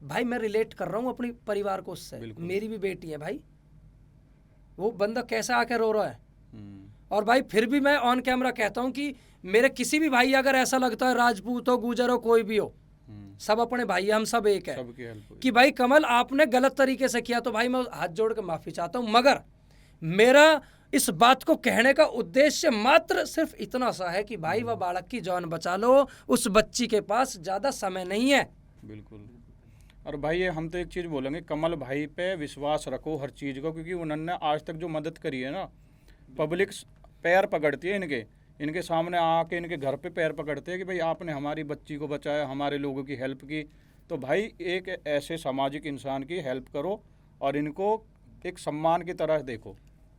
भाई मैं रिलेट कर रहा हूँ अपनी परिवार को उससे, मेरी भी बेटी है भाई। वो बंदा कैसा आके रो रहा है। और भाई फिर भी मैं ऑन कैमरा कहता हूँ कि मेरे किसी भी भाई अगर ऐसा लगता है, राजपूत हो, गुजर हो, कोई भी हो, सब अपने भाई, हम सब एक है, सबकी हेल्प हुई। कि भाई कमल आपने गलत तरीके से किया, तो भाई मैं हाथ जोड़ के माफी चाहता हूँ। मगर मेरा इस बात को कहने का उद्देश्य मात्र सिर्फ इतना सा है कि भाई वह बालक की जान बचा लो, उस बच्ची के पास ज्यादा समय नहीं है। बिल्कुल। और भाई ये हम तो एक चीज़ बोलेंगे, कमल भाई पे विश्वास रखो हर चीज़ को, क्योंकि उन्होंने आज तक जो मदद करी है ना, पब्लिक पैर पकड़ती है इनके सामने आके, इनके घर पे पैर पकड़ते हैं कि भाई आपने हमारी बच्ची को बचाया, हमारे लोगों की हेल्प की। तो भाई एक ऐसे सामाजिक इंसान की हेल्प करो और इनको एक सम्मान की तरह देखो।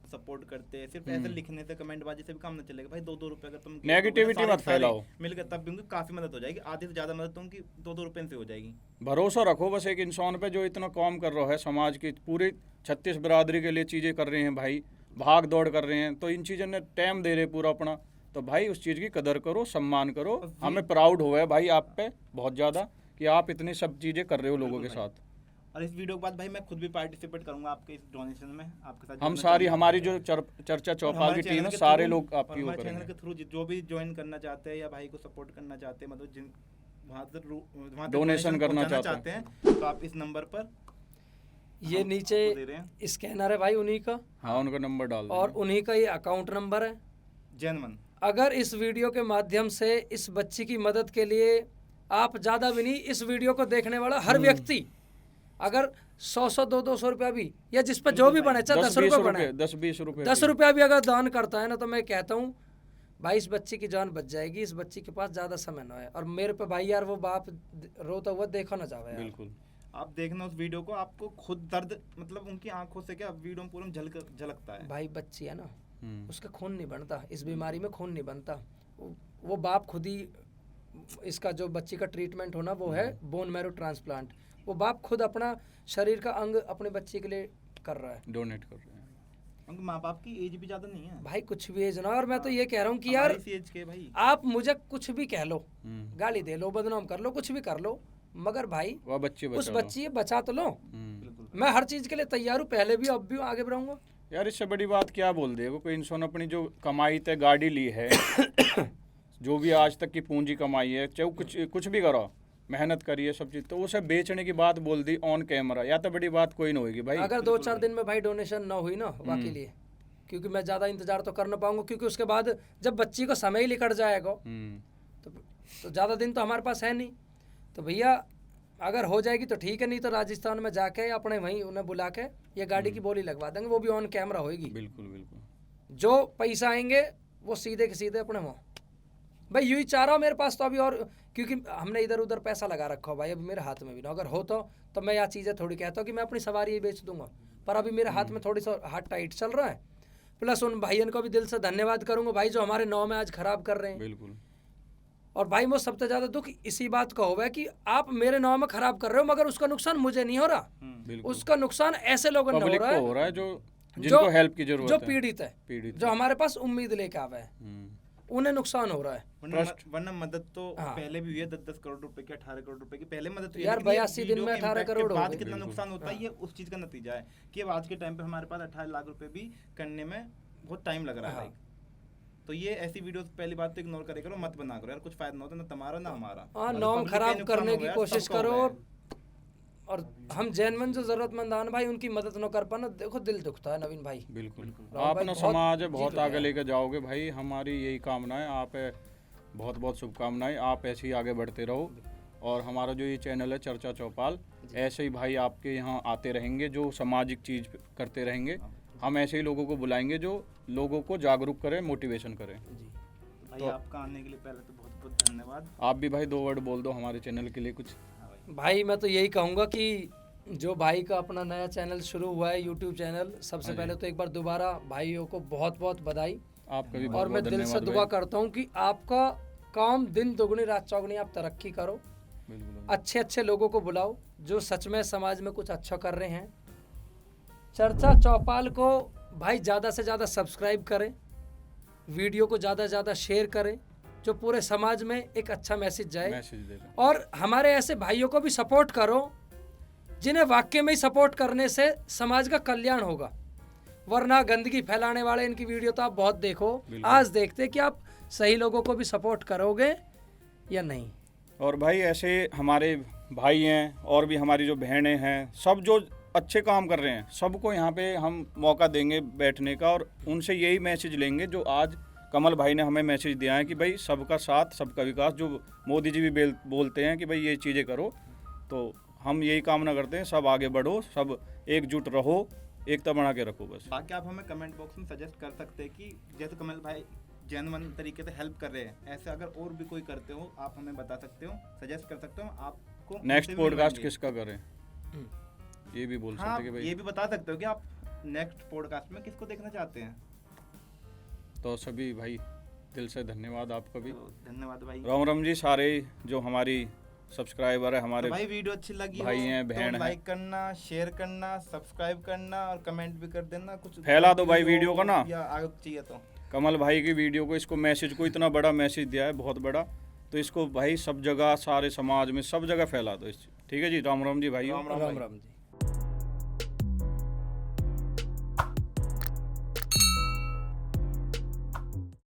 सपोर्ट करते हैं, सिर्फ ऐसे लिखने से, कमेंट बाजी से भी काम नहीं चलेगा भाई। 2-2 रुपए अगर तुम नेगेटिविटी मत फैलाओ, मिलकर तब भी उनकी काफी मदद हो जाएगी, आधी से ज्यादा मदद तो उनकी 2-2 रुपए से हो जाएगी। भरोसा रखो बस एक इंसान पे जो इतना काम कर रहा है, समाज की पूरी 36 बिरादरी के लिए चीज़ें कर रहे हैं भाई, भाग दौड़ कर रहे हैं, तो इन चीज़ों ने टाइम दे रहे पूरा अपना, तो भाई उस चीज़ की कदर करो, सम्मान करो। हमें प्राउड हुआ है भाई आप पे बहुत ज़्यादा कि आप इतनी सब चीज़ें कर रहे हो लोगों के साथ। और इस वीडियो के बाद भाई मैं खुद भी पार्टिसिपेट करूंगा आपके इस डोनेशन में, आपके साथ हम सारी हमारी जो चर्चा चौपाल की टीम है, सारे लोग आपकी वो हमारे चैनल करेंगे। के थ्रू जो भी ज्वाइन करना चाहते हैं या भाई को सपोर्ट करना चाहते हैं, मतलब जिन वहाँ तक डोनेशन करना पहुंचाना चाहते हैं, तो आप इस नंबर पर ये दे नीचे रहे हैं। स्कैनर है भाई उन्हीं का, हाँ उनका नंबर डाल और देंगे। उन्हीं का ये अकाउंट नंबर है। जैनमन अगर इस वीडियो के माध्यम से इस बच्ची की मदद के लिए आप ज़्यादा भी नहीं, इस वीडियो को देखने वाला हर व्यक्ति अगर 100 200 रुपया भी, या जिस पर जो भी बने, चाहे 10 रुपये बने, 10-20 रुपये 10 रुपया भी अगर दान करता है ना, तो मैं कहता हूँ भाई इस बच्ची की जान बच जाएगी। इस बच्ची के पास ज़्यादा समय ना है, और मेरे पे भाई यार वो बाप रोता हुआ देखा ना जावे यार। बिल्कुल। आप देखना उस वीडियो को, आपको खुद दर्द, मतलब उनकी आंखों से क्या वीडियो में पूरा झलकता है। भाई बच्ची है ना, उसका खून नहीं बनता, इस बीमारी में खून नहीं बनता। वो बाप खुद ही, इसका जो बच्ची का ट्रीटमेंट होना वो है बोन मैरो ट्रांसप्लांट, वो बाप खुद अपना शरीर का अंग अपने बच्चे के लिए कर रहा है, डोनेट कर रहे हैं। उनके माँ बाप की एज भी ज्यादा नहीं है भाई कुछ भी एज ना। और मैं तो ये कह रहा हूँ कि यार इसी एज के भाई, आप मुझे कुछ भी कह लो, गाली दे लो, बदनाम कर लो, कुछ भी कर लो, मगर भाई वह बच्ची उस बचा लो। बच्ची बचा तो लो। बिल्कुल। मैं हर चीज के लिए तैयार हूँ, पहले भी, अब भी, आगे बढ़ाऊंगा। यार इससे बड़ी बात क्या बोल देगा कोई इंसान, अपनी जो कमाई तय गाड़ी ली है जो भी आज तक की पूंजी कमाई है, चाहे कुछ भी करो, मेहनत करिए सब चीज़, तो उसे बेचने की बात बोल दी ऑन कैमरा, या तो बड़ी बात कोई ना होगी भाई। अगर 2-4 दिन में भाई डोनेशन ना हुई ना वाकई लिए, क्योंकि मैं ज़्यादा इंतजार तो कर ना पाऊंगा, क्योंकि उसके बाद जब बच्ची को समय ही निकट जाएगा तो ज़्यादा दिन तो हमारे पास है नहीं। तो भैया अगर हो जाएगी तो ठीक है, नहीं तो राजस्थान में जाके अपने वहीं उन्हें बुला के ये गाड़ी की बोली लगवा देंगे, वो भी ऑन कैमरा होएगी। बिल्कुल बिल्कुल। जो पैसा आएंगे वो सीधे के सीधे अपने वहाँ। भाई यूँ ही चाह रहा हूँ, मेरे पास तो अभी, और क्योंकि हमने इधर उधर पैसा लगा रखा हो भाई, अभी मेरे हाथ में भी ना, अगर हो तो मैं यह चीज़ें थोड़ी कहता हूँ कि मैं अपनी सवारी ही बेच दूंगा, पर अभी मेरे हाथ में थोड़ी सा हाथ टाइट चल रहा है। प्लस उन भाइयों को भी दिल से धन्यवाद करूंगा भाई, जो हमारे नाव में आज खराब कर रहे हैं। बिल्कुल। और भाई वो सबसे ज़्यादा दुख इसी बात का होगा कि आप मेरे नाव में खराब कर रहे हो, मगर उसका नुकसान मुझे नहीं हो रहा, बिल्कुल। उसका नुकसान ऐसे लोगों ने पब्लिक को हो रहा है जो जिनको हेल्प की जरूरत जो है, पीड़ित है, जो हमारे पास उम्मीद लेके आवे है, उन्हें नुकसान हो रहा है। वरना मदद तो पहले भी हुई है, 10-10 करोड़ रुपए की, 18 करोड़ रुपए की पहले मदद हुई है। यार 82 दिन में 18 करोड़ हो बाद गए। कितना नुकसान होता है, ये उस चीज का नतीजा है कि अब आज के टाइम पे हमारे पास 18 लाख रुपए भी करने में बहुत टाइम लग रहा है। तो ये ऐसी वीडियोस पहली बात तो इग्नोर करे करो, मत बना करो यार, कुछ फायदा ना होता, ना तुम्हारा ना हमारा। हाँ, मतलब नॉर्म public का खराब नुकसान करने होगा की यार, कोशिश सबका करो। होगा यार। और हम जेन्युइन जो जरूरतमंद आन भाई उनकी मदद न कर पाना, देखो दिल दुखता है नवीन भाई। बिल्कुल राहुल आप भाई ना बहुत समाज जी बहुत जुड़े आगे हैं। लेकर जाओगे भाई, हमारी यही कामना है। आप बहुत बहुत शुभकामनाएं, आप ऐसे ही आगे बढ़ते रहो। और हमारा जो ये चैनल है चर्चा चौपाल, ऐसे ही भाई आपके यहाँ आते रहेंगे जो सामाजिक चीज़ करते रहेंगे। हम ऐसे ही लोगों को बुलाएंगे जो लोगों को जागरूक करें, मोटिवेशन करें। जी। भाई आपका आने के लिए पहले तो बहुत बहुत धन्यवाद। आप भी भाई 2 वर्ड बोल दो हमारे चैनल के लिए कुछ। हाँ भाई। भाई मैं तो यही कहूँगा कि जो भाई का अपना नया चैनल शुरू हुआ है यूट्यूब चैनल, सबसे हाँ जी। पहले तो एक बार दोबारा भाइयों को बहुत बहुत बधाई। आपका भी और बहुत मैं बहुत दिल से धन्यवाद दुआ भाई। करता हूँ कि आपका काम दिन दोगुनी रात चौगुनी आप तरक्की करो, बिल्कुल अच्छे अच्छे लोगों को बुलाओ जो सच में समाज में कुछ अच्छा कर रहे हैं। चर्चा चौपाल को भाई ज़्यादा से ज़्यादा सब्सक्राइब करें, वीडियो को ज़्यादा से ज़्यादा शेयर करें, जो पूरे समाज में एक अच्छा मैसेज जाए। मैसेज दे दो। और हमारे ऐसे भाइयों को भी सपोर्ट करो जिन्हें वाकई में ही सपोर्ट करने से समाज का कल्याण होगा। वरना गंदगी फैलाने वाले इनकी वीडियो तो आप बहुत देखो, बिल्कुल। आज देखते कि आप सही लोगों को भी सपोर्ट करोगे या नहीं। और भाई ऐसे हमारे भाई हैं और भी हमारी जो बहनें हैं, सब जो अच्छे काम कर रहे हैं, सबको यहाँ पे हम मौका देंगे बैठने का। और उनसे यही मैसेज लेंगे जो आज कमल भाई ने हमें मैसेज दिया है कि भाई सबका साथ सबका विकास, जो मोदी जी भी बोलते हैं कि भाई ये चीज़ें करो। तो हम यही कामना करते हैं, सब आगे बढ़ो, सब एकजुट रहो, एकता बना के रखो बस। बाकी आप हमें कमेंट बॉक्स में सजेस्ट कर सकते हैं कि जैसे कमल भाई जेन्युइन तरीके से हेल्प कर रहे हैं, ऐसे अगर और भी कोई करते हो आप हमें बता सकते हो, सजेस्ट कर सकते हो। आपको नेक्स्ट उनसे भी पॉडकास्ट मिलवाएंगे। किसका करें, ये भी बोल हाँ, सकते कि भाई। ये भी बता सकते हो कि आप नेक्स्ट पॉडकास्ट में किसको देखना चाहते हैं। तो सभी भाई दिल से धन्यवाद आपका भी। तो धन्यवाद भाई। राम राम जी सारे जो हमारी सब्सक्राइबर है, हमारे तो भाई वीडियो अच्छी लगी भाई हो हैं, बहन तो हैं। लाइक करना, शेयर करना, सब्सक्राइब करना और कमेंट भी कर देना। कुछ फैला दो भाई वीडियो को ना। या आगे चाहिए तो कमल भाई की वीडियो को, इसको मैसेज को इतना बड़ा मैसेज दिया है, बहुत बड़ा, तो इसको भाई सब जगह, सारे समाज में सब जगह फैला दो। ठीक है जी, राम राम जी भाई। राम राम राम जी।